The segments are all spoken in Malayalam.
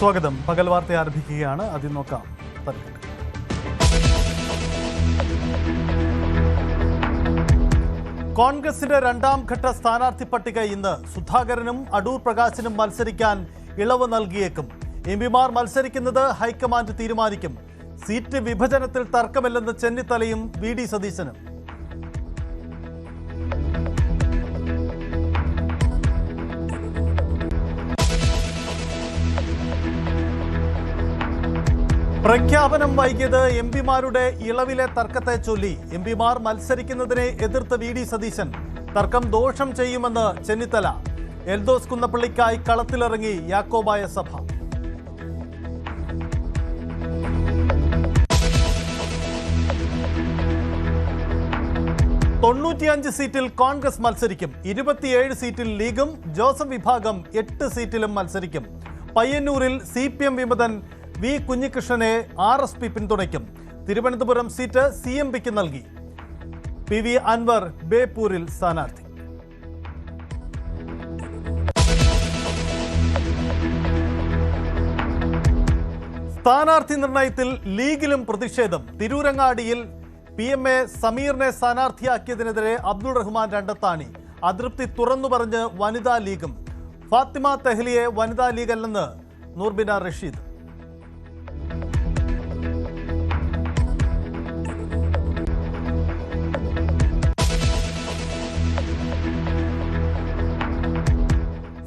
സ്വാഗതം. പകൽ വാർത്ത ആരംഭിക്കുകയാണ്. ആദ്യം നോക്കാം. കോൺഗ്രസിന്റെ രണ്ടാം ഘട്ട സ്ഥാനാർത്ഥി പട്ടിക ഇന്ന്. സുധാകരനും അടൂർ പ്രകാശിനും മത്സരിക്കാൻ ഇളവ് നൽകിയേക്കും. എംപിമാർ മത്സരിക്കുന്നത് ഹൈക്കമാൻഡ് തീരുമാനിക്കും. സീറ്റ് വിഭജനത്തിൽ തർക്കമില്ലെന്ന് ചെന്നിത്തലയും VD സതീശനും. പ്രഖ്യാപനം വൈകിയത് എംപിമാരുടെ ഇളവിലെ തർക്കത്തെ ചൊല്ലി. എംപിമാർ മത്സരിക്കുന്നതിനെ എതിർത്ത് VD സതീശൻ. തർക്കം ദോഷം ചെയ്യുമെന്ന് ചെന്നിത്തല. എൽദോസ് കുന്നപ്പള്ളിക്കായി കളത്തിലിറങ്ങി യാക്കോബായ സഭ. തൊണ്ണൂറ്റിയഞ്ച് സീറ്റിൽ കോൺഗ്രസ് മത്സരിക്കും. 27 സീറ്റിൽ ലീഗും ജോസഫ് വിഭാഗം 8 സീറ്റിലും മത്സരിക്കും. പയ്യന്നൂരിൽ CPM വിമതൻ V കുഞ്ഞികൃഷ്ണനെ RSP പിന്തുണയ്ക്കും. തിരുവനന്തപുരം സീറ്റ് CMPക്ക് നൽകി. PV അൻവർ ബേപ്പൂരിൽ സ്ഥാനാർത്ഥി. സ്ഥാനാർത്ഥി നിർണയത്തിൽ ലീഗിലും പ്രതിഷേധം. തിരൂരങ്ങാടിയിൽ PMA സമീറിനെ സ്ഥാനാർത്ഥിയാക്കിയതിനെതിരെ അബ്ദുൾ റഹ്മാൻ രണ്ടത്താണി. അതൃപ്തി തുറന്നു പറഞ്ഞ് വനിതാ ലീഗും. ഫാത്തിമ തെഹ്ലിയെ വനിതാ ലീഗല്ലെന്ന് നൂർബിന റഷീദ്.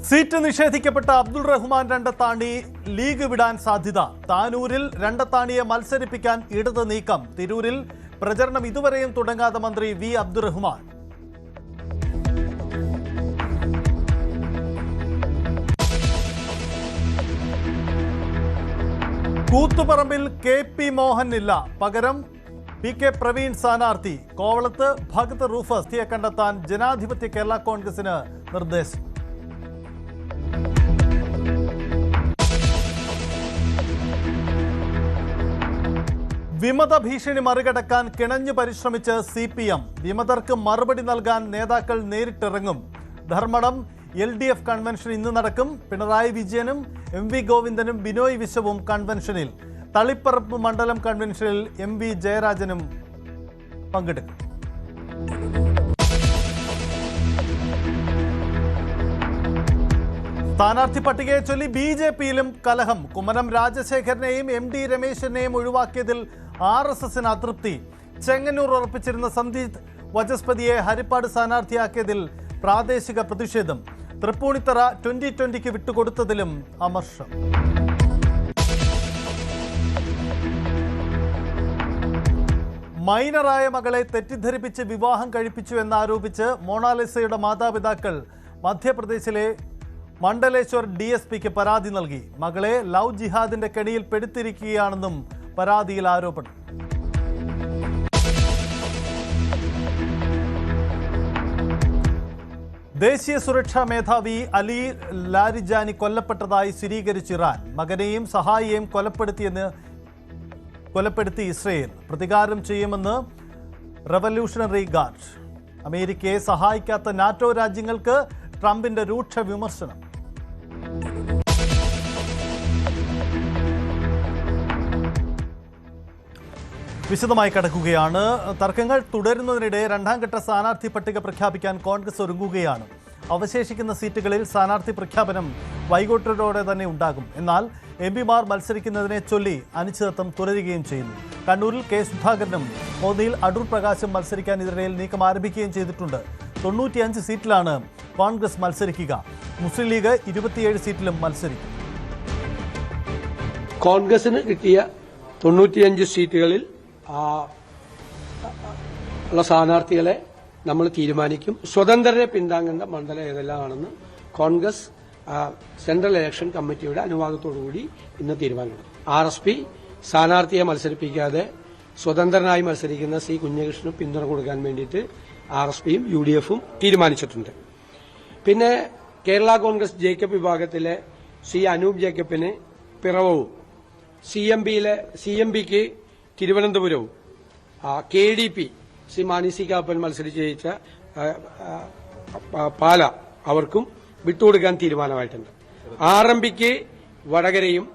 സീറ്റ് നിഷേധിക്കപ്പെട്ട അബ്ദുൾ റഹ്മാൻ രണ്ടത്താണി ലീഗ് വിടാൻ സാധ്യത. താനൂരിൽ രണ്ടത്താണിയെ മത്സരിപ്പിക്കാൻ ഇടത് നീക്കം. തിരൂരിൽ പ്രചരണം ഇതുവരെയും തുടങ്ങാത്ത മന്ത്രി V അബ്ദുറഹ്മാൻ. കൂത്തുപറമ്പിൽ KP മോഹൻ ഇല്ല. പകരം PK പ്രവീൺ സ്ഥാനാർത്ഥി. കോവളത്ത് ഭഗത് റൂഫസ് കണ്ടെത്താൻ ജനാധിപത്യ കേരള കോൺഗ്രസിന് നിർദ്ദേശം. വിമത ഭീഷണി മറികടക്കാൻ കിണഞ്ഞു പരിശ്രമിച്ച് CPM. വിമതർക്ക് മറുപടി നൽകാൻ നേതാക്കൾ നേരിട്ടിറങ്ങും. ധർമ്മടം LDF കൺവെൻഷൻ ഇന്ന് നടക്കും. പിണറായി വിജയനും MV ഗോവിന്ദനും ബിനോയ് വിശ്വവും കൺവെൻഷനിൽ. തളിപ്പറമ്പ് മണ്ഡലം കൺവെൻഷനിൽ MV ജയരാജനും പങ്കെടുക്കും. സ്ഥാനാർത്ഥി പട്ടികയെ ചൊല്ലി BJPയിലും കലഹം. കുമ്മനം രാജശേഖരനെയും MD രമേശിനെയും ഒഴിവാക്കിയതിൽ RSSന് അതൃപ്തി. ചെങ്ങന്നൂർ ഉറപ്പിച്ചിരുന്ന സന്ദീപ് വചസ്പതിയെ ഹരിപ്പാട് സ്ഥാനാർത്ഥിയാക്കിയതിൽ പ്രാദേശിക പ്രതിഷേധം. തൃപ്പൂണിത്തറ 2020 വിട്ടുകൊടുത്തതിലും അമർഷം. മൈനറായ മകളെ തെറ്റിദ്ധരിപ്പിച്ച് വിവാഹം കഴിപ്പിച്ചു എന്നാരോപിച്ച് മോണാലിസയുടെ മാതാപിതാക്കൾ മധ്യപ്രദേശിലെ മണ്ഡലേശ്വർ DSPക്ക് പരാതി നൽകി. മകളെ ലവ് ജിഹാദിന്റെ കെണിയിൽ പെടുത്തിയിരിക്കുകയാണെന്നും പരാതിയിൽ ആരോപണം. ദേശീയ സുരക്ഷാ മേധാവി അലി ലാരിജാനി കൊല്ലപ്പെട്ടതായി സ്ഥിരീകരിച്ച് ഇറാൻ. മകനെയും സഹായിയെയും കൊലപ്പെടുത്തി ഇസ്രയേൽ. പ്രതികാരം ചെയ്യുമെന്ന് റവല്യൂഷണറി ഗാർഡ്. അമേരിക്കയെ സഹായിക്കാത്ത നാറ്റോ രാജ്യങ്ങൾക്ക് ട്രംപിന്റെ രൂക്ഷ വിമർശനം. വിശദമായി കടക്കുകയാണ്. തർക്കങ്ങൾ തുടരുന്നതിനിടെ രണ്ടാം ഘട്ട സ്ഥാനാർത്ഥി പട്ടിക പ്രഖ്യാപിക്കാൻ കോൺഗ്രസ് ഒരുങ്ങുകയാണ്. അവശേഷിക്കുന്ന സീറ്റുകളിൽ സ്ഥാനാർത്ഥി പ്രഖ്യാപനം വൈകിട്ടോടെ തന്നെ ഉണ്ടാകും. എന്നാൽ MPമാർ മത്സരിക്കുന്നതിനെ ചൊല്ലി അനിശ്ചിതത്വം തുടരുകയും ചെയ്യുന്നു. കണ്ണൂരിൽ K സുധാകരനും മോദിയിൽ അടൂർ പ്രകാശും മത്സരിക്കാൻ ഇതിനിടയിൽ നീക്കം ആരംഭിക്കുകയും ചെയ്തിട്ടുണ്ട്. 95 സീറ്റിലാണ് കോൺഗ്രസ് മത്സരിക്കുക. മുസ്ലിം ലീഗ് 27 സീറ്റിലും മത്സരിക്കും. കോൺഗ്രസിന് കിട്ടിയ 95 സീറ്റുകളിൽ ഉള്ള സ്ഥാനാർത്ഥികളെ നമ്മൾ തീരുമാനിക്കും. സ്വതന്ത്രരെ പിന്താങ്ങുന്ന മണ്ഡലം ഏതെല്ലാമാണെന്ന് കോൺഗ്രസ് സെൻട്രൽ ഇലക്ഷൻ കമ്മിറ്റിയുടെ അനുവാദത്തോടുകൂടി ഇന്ന് തീരുമാനമെടുക്കും. RSP സ്ഥാനാർത്ഥിയെ മത്സരിപ്പിക്കാതെ സ്വതന്ത്രനായി മത്സരിക്കുന്ന C കുഞ്ഞകൃഷ്ണന് പിന്തുണ കൊടുക്കാൻ വേണ്ടിയിട്ട് RSPയും UDFും തീരുമാനിച്ചിട്ടുണ്ട്. പിന്നെ കേരള കോൺഗ്രസ് ജേക്കബ് വിഭാഗത്തിലെ C അനൂപ് ജേക്കബിന് പിറവവും CMPക്ക് തിരുവനന്തപുരവും KDP C Mani C Kappan മത്സരിച്ച് ജയിച്ച പാല അവർക്കും വിട്ടുകൊടുക്കാൻ തീരുമാനമായിട്ടുണ്ട്. RMPക്ക് വടകരയും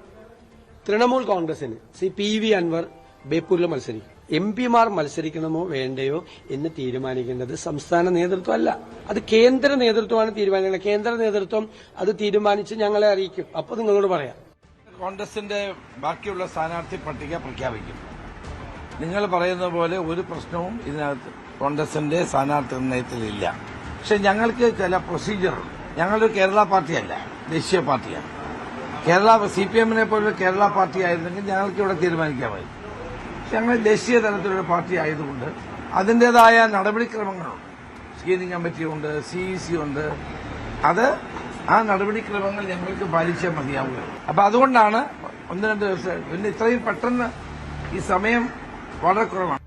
തൃണമൂൽ കോൺഗ്രസിന് PV അൻവർ ബേപ്പൂരിൽ മത്സരിക്കും. MP മാർ മത്സരിക്കണമോ വേണ്ടയോ എന്ന് തീരുമാനിക്കേണ്ടത് സംസ്ഥാന നേതൃത്വമല്ല, അത് കേന്ദ്ര നേതൃത്വമാണ് തീരുമാനിക്കുന്നത്. കേന്ദ്ര നേതൃത്വം അത് തീരുമാനിച്ച് ഞങ്ങളെ അറിയിക്കും. അപ്പോൾ നിങ്ങളോട് പറയാം. കോൺഗ്രസിന്റെ ബാക്കിയുള്ള സ്ഥാനാർത്ഥി പട്ടിക പ്രഖ്യാപിക്കും. നിങ്ങൾ പറയുന്ന പോലെ ഒരു പ്രശ്നവും ഇതിനകത്ത് കോൺഗ്രസിന്റെ സ്ഥാനാർത്ഥി നിർണയത്തിലില്ല. പക്ഷെ ഞങ്ങൾക്ക് ചില പ്രൊസീജിയർ, ഞങ്ങളൊരു കേരള പാർട്ടിയല്ല, ദേശീയ പാർട്ടിയാണ്. CPM-നെ പോലുള്ള കേരള പാർട്ടി ആയിരുന്നെങ്കിൽ ഞങ്ങൾക്ക് ഇവിടെ തീരുമാനിക്കാമായിരുന്നു. ഞങ്ങൾ ദേശീയ തലത്തിലുള്ള പാർട്ടി ആയതുകൊണ്ട് അതിന്റേതായ നടപടിക്രമങ്ങളുണ്ട്. സ്ക്രീനിംഗ് കമ്മിറ്റിയുണ്ട്, CEC ഉണ്ട്. ആ നടപടിക്രമങ്ങൾ ഞങ്ങൾക്ക് പാലിച്ചേ മതിയാവുകയുള്ളൂ. അപ്പൊ അതുകൊണ്ടാണ് 1-2 ദിവസം, പിന്നെ ഇത്രയും പെട്ടെന്ന് ഈ സമയം വളരെ കുറവാണ്.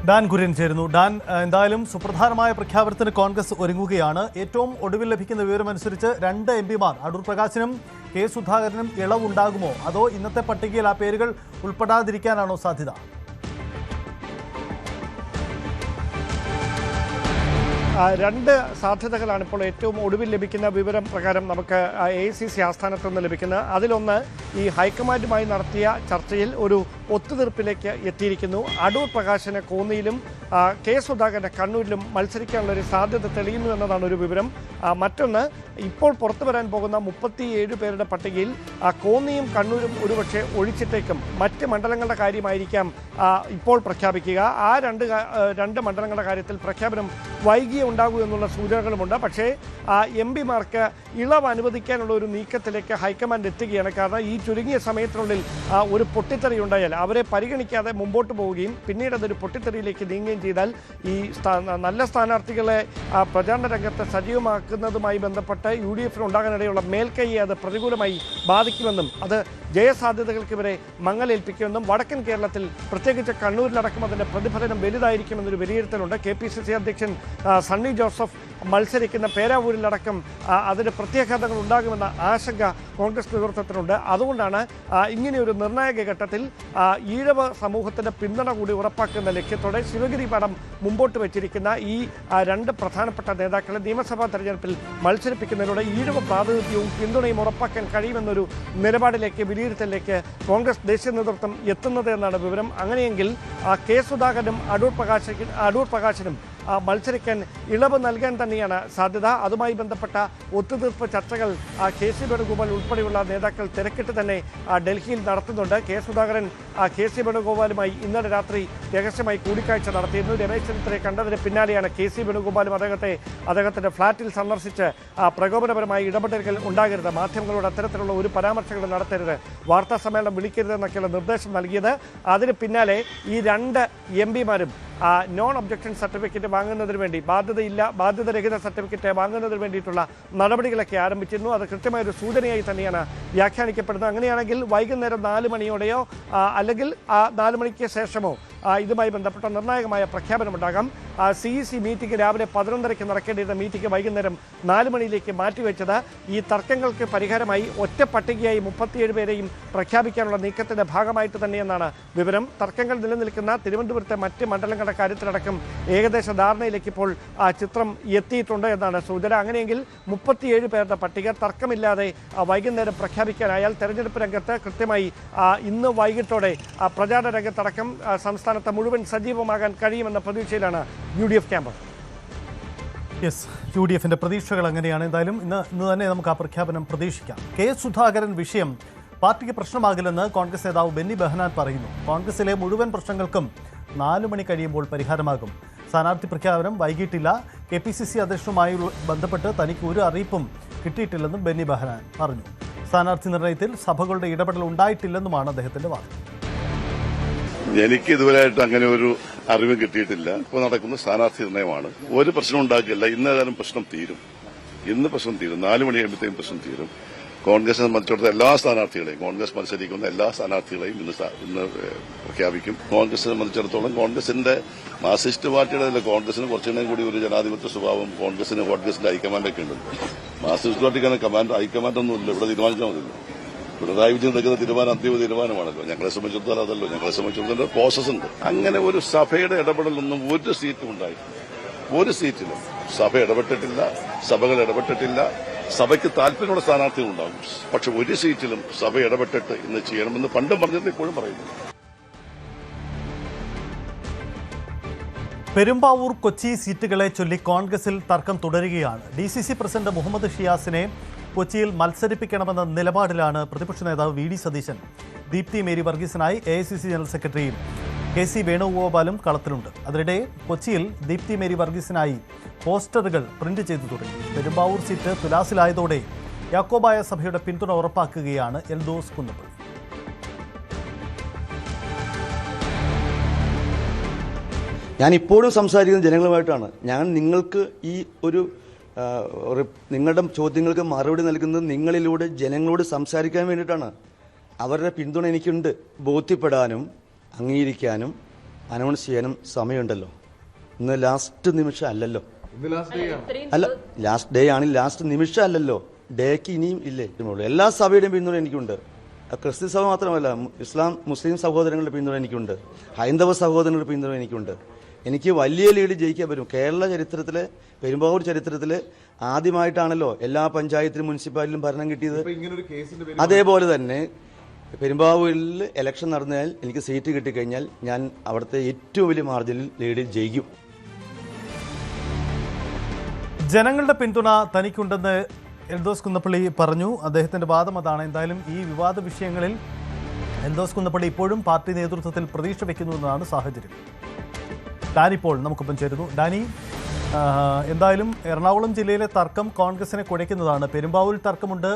ഡാൻ കുര്യൻ ചേരുന്നു. ഡാൻ, എന്തായാലും സുപ്രധാനമായ പ്രഖ്യാപനത്തിന് കോൺഗ്രസ് ഒരുങ്ങുകയാണ്. ഏറ്റവും ഒടുവിൽ ലഭിക്കുന്ന വിവരമനുസരിച്ച് 2 MP മാർ അടൂർ പ്രകാശിനും K സുധാകരനും ഇളവുണ്ടാകുമോ, അതോ ഇന്നത്തെ പട്ടികയിൽ ആ പേരുകൾ ഉൾപ്പെടാതിരിക്കാനാണോ സാധ്യത? രണ്ട് സാധ്യതകളാണ് ഇപ്പോൾ ഏറ്റവും ഒടുവിൽ ലഭിക്കുന്ന വിവരം പ്രകാരം നമുക്ക് AICC ആസ്ഥാനത്ത് നിന്ന് ലഭിക്കുന്നത്. അതിലൊന്ന്, ഈ ഹൈക്കമാൻഡുമായി നടത്തിയ ചർച്ചയിൽ ഒരു ഒത്തുതീർപ്പിലേക്ക് എത്തിയിരിക്കുന്നു. അടൂർ പ്രകാശിന് കോന്നിയിലും K സുധാകരന് കണ്ണൂരിലും മത്സരിക്കാനുള്ള ഒരു സാധ്യത തെളിയുന്നു എന്നതാണ് ഒരു വിവരം. മറ്റൊന്ന്, ഇപ്പോൾ പുറത്തു വരാൻ പോകുന്ന 37 പേരുടെ പട്ടികയിൽ കോന്നിയും കണ്ണൂരും ഒരുപക്ഷെ ഒഴിച്ചിട്ടേക്കും. മറ്റ് മണ്ഡലങ്ങളുടെ കാര്യമായിരിക്കാം ഇപ്പോൾ പ്രഖ്യാപിക്കുക. ആ രണ്ട് മണ്ഡലങ്ങളുടെ കാര്യത്തിൽ പ്രഖ്യാപനം വൈകിയേ ഉണ്ടാകൂ എന്നുള്ള സൂചനകളുമുണ്ട്. പക്ഷേ MP-മാർക്ക് ഇളവ് അനുവദിക്കാനുള്ള ഒരു നീക്കത്തിലേക്ക് ഹൈക്കമാൻഡ് എത്തുകയാണ്. കാരണം ഈ ചുരുങ്ങിയ സമയത്തിനുള്ളിൽ ഒരു പൊട്ടിത്തെറി ഉണ്ടായാൽ അവരെ പരിഗണിക്കാതെ മുമ്പോട്ട് പോവുകയും പിന്നീട് അതൊരു പൊട്ടിത്തെറിയിലേക്ക് നീങ്ങുകയും ചെയ്താൽ ഈ നല്ല സ്ഥാനാർത്ഥികളെ പ്രചാരണ രംഗത്ത് സജീവമാക്കുന്നതുമായി ബന്ധപ്പെട്ട് UDF-ന് ഉണ്ടാകാനിടയുള്ള മേൽക്കൈയെ അത് പ്രതികൂലമായി ബാധിക്കുമെന്നും അത് ജയസാധ്യതകൾക്ക് ഇവരെ മങ്ങലേൽപ്പിക്കുമെന്നും വടക്കൻ കേരളത്തിൽ പ്രത്യേകിച്ച് കണ്ണൂരിലടക്കം അതിന്റെ പ്രതിഫലനം വലുതായിരിക്കുമെന്നൊരു വിലയിരുത്തലുണ്ട്. KPCC അധ്യക്ഷൻ സണ്ണി ജോസഫ് മത്സരിക്കുന്ന പേരാവൂരിലടക്കം അതിന് പ്രത്യാഘാതങ്ങൾ ഉണ്ടാകുമെന്ന ആശങ്ക കോൺഗ്രസ് നേതൃത്വത്തിനുണ്ട്. അതുകൊണ്ടാണ് ഇങ്ങനെയൊരു നിർണായക ഘട്ടത്തിൽ ഈഴവ സമൂഹത്തിന്റെ പിന്തുണ കൂടി ഉറപ്പാക്കുന്ന ലക്ഷ്യത്തോടെ ശിവഗിരി പടം മുമ്പോട്ട് വെച്ചിരിക്കുന്ന ഈ 2 പ്രധാനപ്പെട്ട നേതാക്കളെ നിയമസഭാ തെരഞ്ഞെടുപ്പിൽ മത്സരിപ്പിക്കുന്നതിലൂടെ ഈഴവ പ്രാതിനിധ്യവും പിന്തുണയും ഉറപ്പാക്കാൻ കഴിയുമെന്നൊരു നിലപാടിലേക്ക്, വിലയിരുത്തലിലേക്ക് കോൺഗ്രസ് ദേശീയ നേതൃത്വം എത്തുന്നത് എന്നാണ് വിവരം. അങ്ങനെയെങ്കിൽ K സുധാകരനും അടൂർ പ്രകാശിനും മത്സരിക്കാൻ ഇളവ് നൽകാൻ തന്നെയാണ് സാധ്യത. അതുമായി ബന്ധപ്പെട്ട ഒത്തുതീർപ്പ് ചർച്ചകൾ KC വേണുഗോപാൽ ഉൾപ്പെടെയുള്ള നേതാക്കൾ തിരക്കിട്ട് തന്നെ ഡൽഹിയിൽ നടത്തുന്നുണ്ട്. K സുധാകരൻ KC വേണുഗോപാലുമായി ഇന്നലെ രാത്രി രഹസ്യമായി കൂടിക്കാഴ്ച നടത്തിയിരുന്നു. രമേശ് ചെന്നിത്തലയെ കണ്ടതിന് പിന്നാലെയാണ് KC വേണുഗോപാലും അദ്ദേഹത്തിന്റെ ഫ്ളാറ്റിൽ സന്ദർശിച്ച് പ്രകോപനപരമായി ഇടപെടലുകൾ ഉണ്ടാകരുത്, മാധ്യമങ്ങളോട് അത്തരത്തിലുള്ള ഒരു പരാമർശങ്ങൾ നടത്തരുത്, വാർത്താ സമ്മേളനം വിളിക്കരുതെന്നൊക്കെയുള്ള നിർദ്ദേശം നൽകിയത്. അതിന് പിന്നാലെ ഈ 2 MP-മാരും നോൺ ഒബ്ജക്ഷൻ സർട്ടിഫിക്കറ്റ് വാങ്ങുന്നതിന് വേണ്ടി, ബാധ്യതരഹിത സർട്ടിഫിക്കറ്റ് വാങ്ങുന്നതിന് വേണ്ടിയിട്ടുള്ള നടപടികളൊക്കെ ആരംഭിച്ചിരുന്നു. അത് കൃത്യമായൊരു സൂചനയായി തന്നെയാണ് വ്യാഖ്യാനിക്കപ്പെടുന്നത്. അങ്ങനെയാണെങ്കിൽ വൈകുന്നേരം 4 മണിയോടെയോ അല്ലെങ്കിൽ 4 മണിക്ക് ശേഷമോ ഇതുമായി ബന്ധപ്പെട്ട നിർണായകമായ പ്രഖ്യാപനമുണ്ടാകാം. CEC മീറ്റിംഗ് രാവിലെ 11:30 നടക്കേണ്ടിയിരുന്ന മീറ്റിംഗ് വൈകുന്നേരം 4 മണിയിലേക്ക് മാറ്റിവെച്ചത് ഈ തർക്കങ്ങൾക്ക് പരിഹാരമായി ഒറ്റ പട്ടികയായി 37 പേരെയും പ്രഖ്യാപിക്കാനുള്ള നീക്കത്തിന്റെ ഭാഗമായിട്ട് തന്നെയെന്നാണ് വിവരം. തർക്കങ്ങൾ നിലനിൽക്കുന്ന തിരുവനന്തപുരത്തെ മറ്റ് മണ്ഡലങ്ങളുടെ കാര്യത്തിലടക്കം ഏകദേശ ധാരണയിലേക്ക് ഇപ്പോൾ ചിത്രം എത്തിയിട്ടുണ്ട് എന്നാണ് സൂചന. അങ്ങനെയെങ്കിൽ 37 പേരുടെ പട്ടിക തർക്കമില്ലാതെ വൈകുന്നേരം പ്രഖ്യാപിക്കാനായാൽ തെരഞ്ഞെടുപ്പ് രംഗത്ത് കൃത്യമായി ഇന്ന് വൈകിട്ടോടെ പ്രചാരണ രംഗത്തടക്കം സംസ്ഥാനത്ത് മുഴുവൻ സജീവമാകാൻ കഴിയുമെന്ന പ്രതീക്ഷയിലാണ് UDF ക്യാമ്പ്. UDF-ന്റെ പ്രതീക്ഷകൾ അങ്ങനെയാണ്. എന്തായാലും ഇന്ന് തന്നെ നമുക്ക് ആ പ്രഖ്യാപനം പ്രതീക്ഷിക്കാം. K സുധാകരൻ വിഷയം പാർട്ടിക്ക് പ്രശ്നമാകില്ലെന്ന് കോൺഗ്രസ് നേതാവ് ബെന്നി ബെഹനാൻ പറയുന്നു. കോൺഗ്രസിലെ മുഴുവൻ പ്രശ്നങ്ങൾക്കും 4 മണി കഴിയുമ്പോൾ പരിഹാരമാകും. സ്ഥാനാർത്ഥി പ്രഖ്യാപനം വൈകിട്ടില്ല. KPCC അധ്യക്ഷനുമായി ബന്ധപ്പെട്ട് തനിക്ക് ഒരു അറിയിപ്പും കിട്ടിയിട്ടില്ലെന്നും ബെന്നി ബെഹനാൻ പറഞ്ഞു. സ്ഥാനാർത്ഥി നിർണയത്തിൽ സഭകളുടെ ഇടപെടൽ ഉണ്ടായിട്ടില്ലെന്നുമാണ് അദ്ദേഹത്തിന്റെ വാദം. എനിക്ക് ഇതുവരെയായിട്ട് അങ്ങനെ ഒരു അറിവ് കിട്ടിയിട്ടില്ല. ഇപ്പോൾ നടക്കുന്ന സ്ഥാനാർത്ഥി നിർണയമാണ്. ഒരു പ്രശ്നം ഉണ്ടാക്കില്ല. ഇന്നേതായാലും പ്രശ്നം തീരും. ഇന്ന് പ്രശ്നം തീരും. 4 മണി കഴിയുമ്പോഴത്തേക്കും പ്രശ്നം തീരും. കോൺഗ്രസിനെ സംബന്ധിച്ചിടത്തോളം എല്ലാ സ്ഥാനാർത്ഥികളെയും, കോൺഗ്രസ് മത്സരിക്കുന്ന എല്ലാ സ്ഥാനാർത്ഥികളെയും ഇന്ന് പ്രഖ്യാപിക്കും. കോൺഗ്രസിനെ സംബന്ധിച്ചിടത്തോളം കോൺഗ്രസിന്റെ മാർക്സിസ്റ്റ് പാർട്ടിയുടെ കോൺഗ്രസിന് കുറച്ചുകൂടെ കൂടി ഒരു ജനാധിപത്യ സ്വഭാവം കോൺഗ്രസിന്റെ ഹൈക്കമാൻഡൊക്കെ ഉണ്ട്. മാർക്സിസ്റ്റ് പാർട്ടിക്കാണ് ഹൈക്കമാൻഡൊന്നും ഇല്ല. ഇവിടെ തീരുമാനിച്ചാൽ മതിയല്ലോ. പിണറായി വിജയൻ എടുക്കുന്ന തീരുമാനം അന്തിമ തീരുമാനമാണല്ലോ. ഞങ്ങളെ സംബന്ധിച്ചിടത്തോളം അതല്ലോ. ഞങ്ങളെ സംബന്ധിച്ചിടത്തോളം പ്രോസസ് ഉണ്ട്. അങ്ങനെ ഒരു സഭയുടെ ഇടപെടലൊന്നും ഒരു സീറ്റും ഉണ്ടായിട്ടില്ല. ഒരു സീറ്റിലും സഭ ഇടപെട്ടിട്ടില്ല. സഭകൾ ഇടപെട്ടിട്ടില്ല. സഭയ്ക്ക് താല്പര്യമുള്ള സ്ഥാനാർത്ഥികൾ ഉണ്ടാകും. പക്ഷെ ഒരു സീറ്റിലും സഭ ഇടപെട്ടിട്ട് ഇന്ന് ചെയ്യണമെന്ന് പണ്ടും പറഞ്ഞത് ഇപ്പോഴും പറയുന്നു. പെരുമ്പാവൂർ കൊച്ചി സീറ്റുകളെ ചൊല്ലി കോൺഗ്രസിൽ തർക്കം തുടരുകയാണ്. DCC പ്രസിഡന്റ് മുഹമ്മദ് ഷിയാസിനെ കൊച്ചിയിൽ മത്സരിപ്പിക്കണമെന്ന നിലപാടിലാണ് പ്രതിപക്ഷ നേതാവ് VD സതീശൻ. ദീപ്തി മേരി വർഗീസിനായി AICC ജനറൽ സെക്രട്ടറി KC വേണുഗോപാലും കളത്തിലുണ്ട്. അതിനിടെ കൊച്ചിയിൽ ദീപ്തി മേരി വർഗീസിനായി പോസ്റ്ററുകൾ പ്രിന്റ് ചെയ്തു തുടങ്ങി. പെരുമ്പാവൂർ സീറ്റ് തുലാസിലായതോടെ യാക്കോബായ സഭയുടെ പിന്തുണ ഉറപ്പാക്കുകയാണ് എൽദോസ് കുന്നപ്പള്ളി. ഞാൻ ഇപ്പോഴും സംസാരിക്കുന്നത് ജനങ്ങളുമായിട്ടാണ്. ഞാൻ നിങ്ങൾക്ക് ഈ ഒരു നിങ്ങളുടെ ചോദ്യങ്ങൾക്ക് മറുപടി നൽകുന്നത് നിങ്ങളിലൂടെ ജനങ്ങളോട് സംസാരിക്കാൻ വേണ്ടിയിട്ടാണ്. അവരുടെ പിന്തുണ എനിക്കുണ്ട്. ബോധ്യപ്പെടാനും അംഗീകരിക്കാനും അനൗൺസ് ചെയ്യാനും സമയമുണ്ടല്ലോ. ഇന്ന് ലാസ്റ്റ് നിമിഷം അല്ലല്ലോ. അല്ല, ലാസ്റ്റ് ഡേ ആണ്. ലാസ്റ്റ് നിമിഷം അല്ലല്ലോ. ഡേക്ക് ഇനിയും ഇല്ലേ. എല്ലാ സഭയുടെയും പിന്തുണ എനിക്കുണ്ട്. ക്രിസ്ത്യൻ സഭ മാത്രമല്ല, മുസ്ലിം സഹോദരങ്ങളുടെ പിന്തുണ എനിക്കുണ്ട്. ഹൈന്ദവ സഹോദരങ്ങളുടെ പിന്തുണ എനിക്കുണ്ട്. എനിക്ക് വലിയ ലീഡ് ജയിക്കാൻ പറ്റും. കേരള ചരിത്രത്തിൽ, പെരുമ്പാവൂർ ചരിത്രത്തിൽ ആദ്യമായിട്ടാണല്ലോ എല്ലാ പഞ്ചായത്തിലും മുനിസിപ്പാലിറ്റിയിലും ഭരണം കിട്ടിയത്. അതേപോലെ തന്നെ പെരുമ്പാവൂരിൽ ഇലക്ഷൻ നടന്നാൽ എനിക്ക് സീറ്റ് കിട്ടിക്കഴിഞ്ഞാൽ ഞാൻ അവിടുത്തെ ഏറ്റവും വലിയ മാർജിനിൽ ലീഡിൽ ജയിക്കും. ജനങ്ങളുടെ പിന്തുണ തനിക്കുണ്ടെന്ന് എൽദോസ് കുന്നപ്പള്ളി പറഞ്ഞു. അദ്ദേഹത്തിന്റെ വാദം അതാണ്. എന്തായാലും ഈ വിവാദ വിഷയങ്ങളിൽ എൽദോസ് കുന്നപ്പള്ളി ഇപ്പോഴും പാർട്ടി നേതൃത്വത്തിൽ പ്രതീക്ഷ വയ്ക്കുന്നതാണ് സാഹചര്യം. ഡാനി പോൾ നമുക്കൊപ്പം ചേരുന്നു. ഡാനി, എന്തായാലും എറണാകുളം ജില്ലയിലെ തർക്കം കോൺഗ്രസിനെ കുഴയ്ക്കുന്നതാണ്. പെരുമ്പാവൂരിൽ തർക്കമുണ്ട്,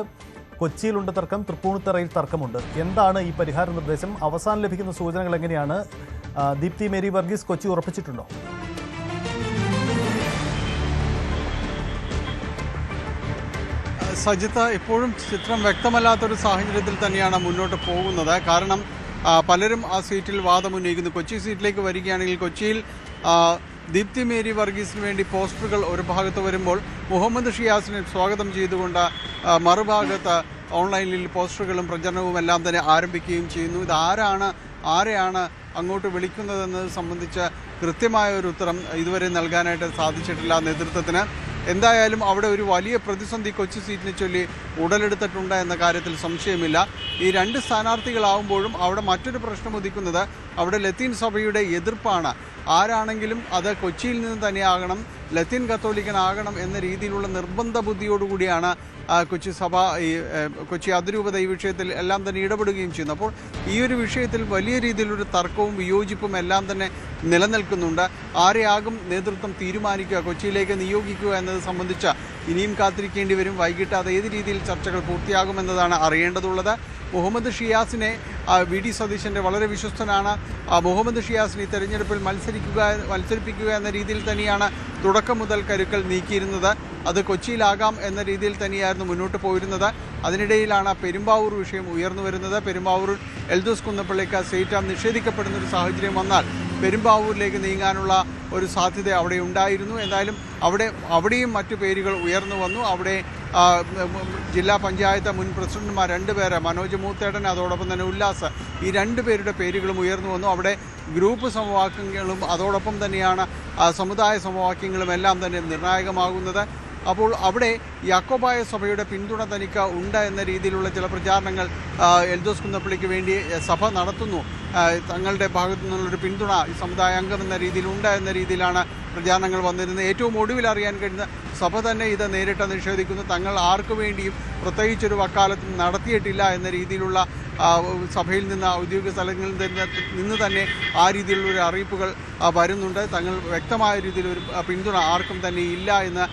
കൊച്ചിയിലുണ്ട് തർക്കം, തൃപ്പൂണിത്തറയിൽ തർക്കമുണ്ട്. എന്താണ് ഈ പരിഹാര നിർദ്ദേശം? അവസാനം ലഭിക്കുന്ന സൂചനകൾ എങ്ങനെയാണ്? ദീപ്തി മേരി വർഗീസ് കൊച്ചി ഉറപ്പിച്ചിട്ടുണ്ടോ? സജിത്ത്, ഇപ്പോഴും ചിത്രം വ്യക്തമല്ലാത്തൊരു സാഹചര്യത്തിൽ തന്നെയാണ് മുന്നോട്ട് പോകുന്നത്. കാരണം പലരും ആ സീറ്റിൽ വാദമുന്നയിക്കുന്നു. കൊച്ചി സീറ്റിലേക്ക് വരികയാണെങ്കിൽ കൊച്ചിയിൽ ദീപ്തി മേരി വർഗീസിന് വേണ്ടി പോസ്റ്ററുകൾ ഒരു ഭാഗത്ത് വരുമ്പോൾ മുഹമ്മദ് ഷിയാസിനെ സ്വാഗതം ചെയ്തുകൊണ്ട് മറുഭാഗത്ത് ഓൺലൈനിൽ പോസ്റ്ററുകളും പ്രചരണവും എല്ലാം തന്നെ ആരംഭിക്കുകയും ചെയ്യുന്നു. ഇത് ആരെയാണ് അങ്ങോട്ട് വിളിക്കുന്നതെന്നത് സംബന്ധിച്ച് കൃത്യമായ ഒരു ഉത്തരം ഇതുവരെ നൽകാനായിട്ട് സാധിച്ചിട്ടില്ല നേതൃത്വത്തിന്. എന്തായാലും അവിടെ ഒരു വലിയ പ്രതിസന്ധി കൊച്ചി സീറ്റിനെ ചൊല്ലി ഉടലെടുത്തിട്ടുണ്ട് എന്ന കാര്യത്തിൽ സംശയമില്ല. ഈ രണ്ട് സ്ഥാനാർത്ഥികളാവുമ്പോഴും അവിടെ മറ്റൊരു പ്രശ്നം ഉദിക്കുന്നത് അവിടെ ലത്തീൻ സഭയുടെ എതിർപ്പാണ്. ആരാണെങ്കിലും അത് കൊച്ചിയിൽ നിന്ന് തന്നെയാകണം, ലത്തീൻ കത്തോലിക്കനാകണം എന്ന രീതിയിലുള്ള നിർബന്ധ ബുദ്ധിയോടുകൂടിയാണ് കൊച്ചി സഭ, ഈ കൊച്ചി അതിരൂപത ഈ വിഷയത്തിൽ എല്ലാം തന്നെ ഇടപെടുകയും ചെയ്യുന്നു. അപ്പോൾ ഈ ഒരു വിഷയത്തിൽ വലിയ രീതിയിലൊരു തർക്കവും വിയോജിപ്പും എല്ലാം തന്നെ നിലനിൽക്കുന്നുണ്ട്. ആരെയാകും നേതൃത്വം തീരുമാനിക്കുക, കൊച്ചിയിലേക്ക് നിയോഗിക്കുക എന്നത് സംബന്ധിച്ച് ഇനിയും കാത്തിരിക്കേണ്ടി വരും. വൈകിട്ട് അത് ഏത് രീതിയിൽ ചർച്ചകൾ പൂർത്തിയാകുമെന്നതാണ് അറിയേണ്ടതുള്ളത്. മുഹമ്മദ് ഷിയാസിനെ VD സതീശൻ്റെ വളരെ വിശ്വസ്തനാണ്. മുഹമ്മദ് ഷിയാസിനെ ഈ തെരഞ്ഞെടുപ്പിൽ മത്സരിപ്പിക്കുക എന്ന രീതിയിൽ തന്നെയാണ് തുടക്കം മുതൽ കരുക്കൾ നീക്കിയിരുന്നത്. അത് കൊച്ചിയിലാകാം എന്ന രീതിയിൽ തന്നെയായിരുന്നു മുന്നോട്ട് പോയിരുന്നത്. അതിനിടയിലാണ് പെരുമ്പാവൂർ വിഷയം ഉയർന്നു വരുന്നത്. പെരുമ്പാവൂർ എൽദോസ് കുന്നപ്പള്ളിക്ക് സീറ്റ് നിഷേധിക്കപ്പെടുന്ന ഒരു സാഹചര്യം വന്നാൽ പെരുമ്പാവൂരിലേക്ക് നീങ്ങാനുള്ള ഒരു സാധ്യത അവിടെ ഉണ്ടായിരുന്നു. എന്തായാലും അവിടെയും മറ്റു പേരുകൾ ഉയർന്നു വന്നു. അവിടെ ജില്ലാ പഞ്ചായത്ത് മുൻ പ്രസിഡന്റുമാർ 2 പേര്, മനോജ് മൂത്തേടൻ അതോടൊപ്പം തന്നെ ഉല്ലാസ്, ഈ 2 പേരുടെ പേരുകളും ഉയർന്നു വന്നു. അവിടെ ഗ്രൂപ്പ് സമവാക്യങ്ങളും അതോടൊപ്പം തന്നെയാണ് സമുദായ സമവാക്യങ്ങളും എല്ലാം തന്നെ നിർണായകമാകുന്നത്. അപ്പോൾ അവിടെ യാക്കോബായ സഭയുടെ പിന്തുണ തനിക്ക് ഉണ്ട് എന്ന രീതിയിലുള്ള ചില പ്രചാരണങ്ങൾ എൽദോസ് കുന്നപ്പള്ളിക്ക് വേണ്ടി സഭ നടത്തുന്നു. തങ്ങളുടെ ഭാഗത്തു നിന്നുള്ളൊരു പിന്തുണ ഈ സമുദായ അംഗം എന്ന രീതിയിലുണ്ട് എന്ന രീതിയിലാണ് പ്രചാരണങ്ങൾ വന്നിരുന്നത്. ഏറ്റവും ഒടുവിൽ അറിയാൻ കഴിയുന്ന സഭ തന്നെ ഇത് നേരിട്ട് നിഷേധിക്കുന്നു. തങ്ങൾ ആർക്കു വേണ്ടിയും പ്രത്യേകിച്ചൊരു വക്കാലത്തും നടത്തിയിട്ടില്ല എന്ന രീതിയിലുള്ള സഭയിൽ നിന്ന്, ഔദ്യോഗിക സ്ഥലങ്ങളിൽ നിന്ന് തന്നെ ആ രീതിയിലുള്ളൊരു അറിയിപ്പുകൾ വരുന്നുണ്ട്. തങ്ങൾ വ്യക്തമായ രീതിയിലൊരു പിന്തുണ ആർക്കും തന്നെ ഇല്ല എന്ന്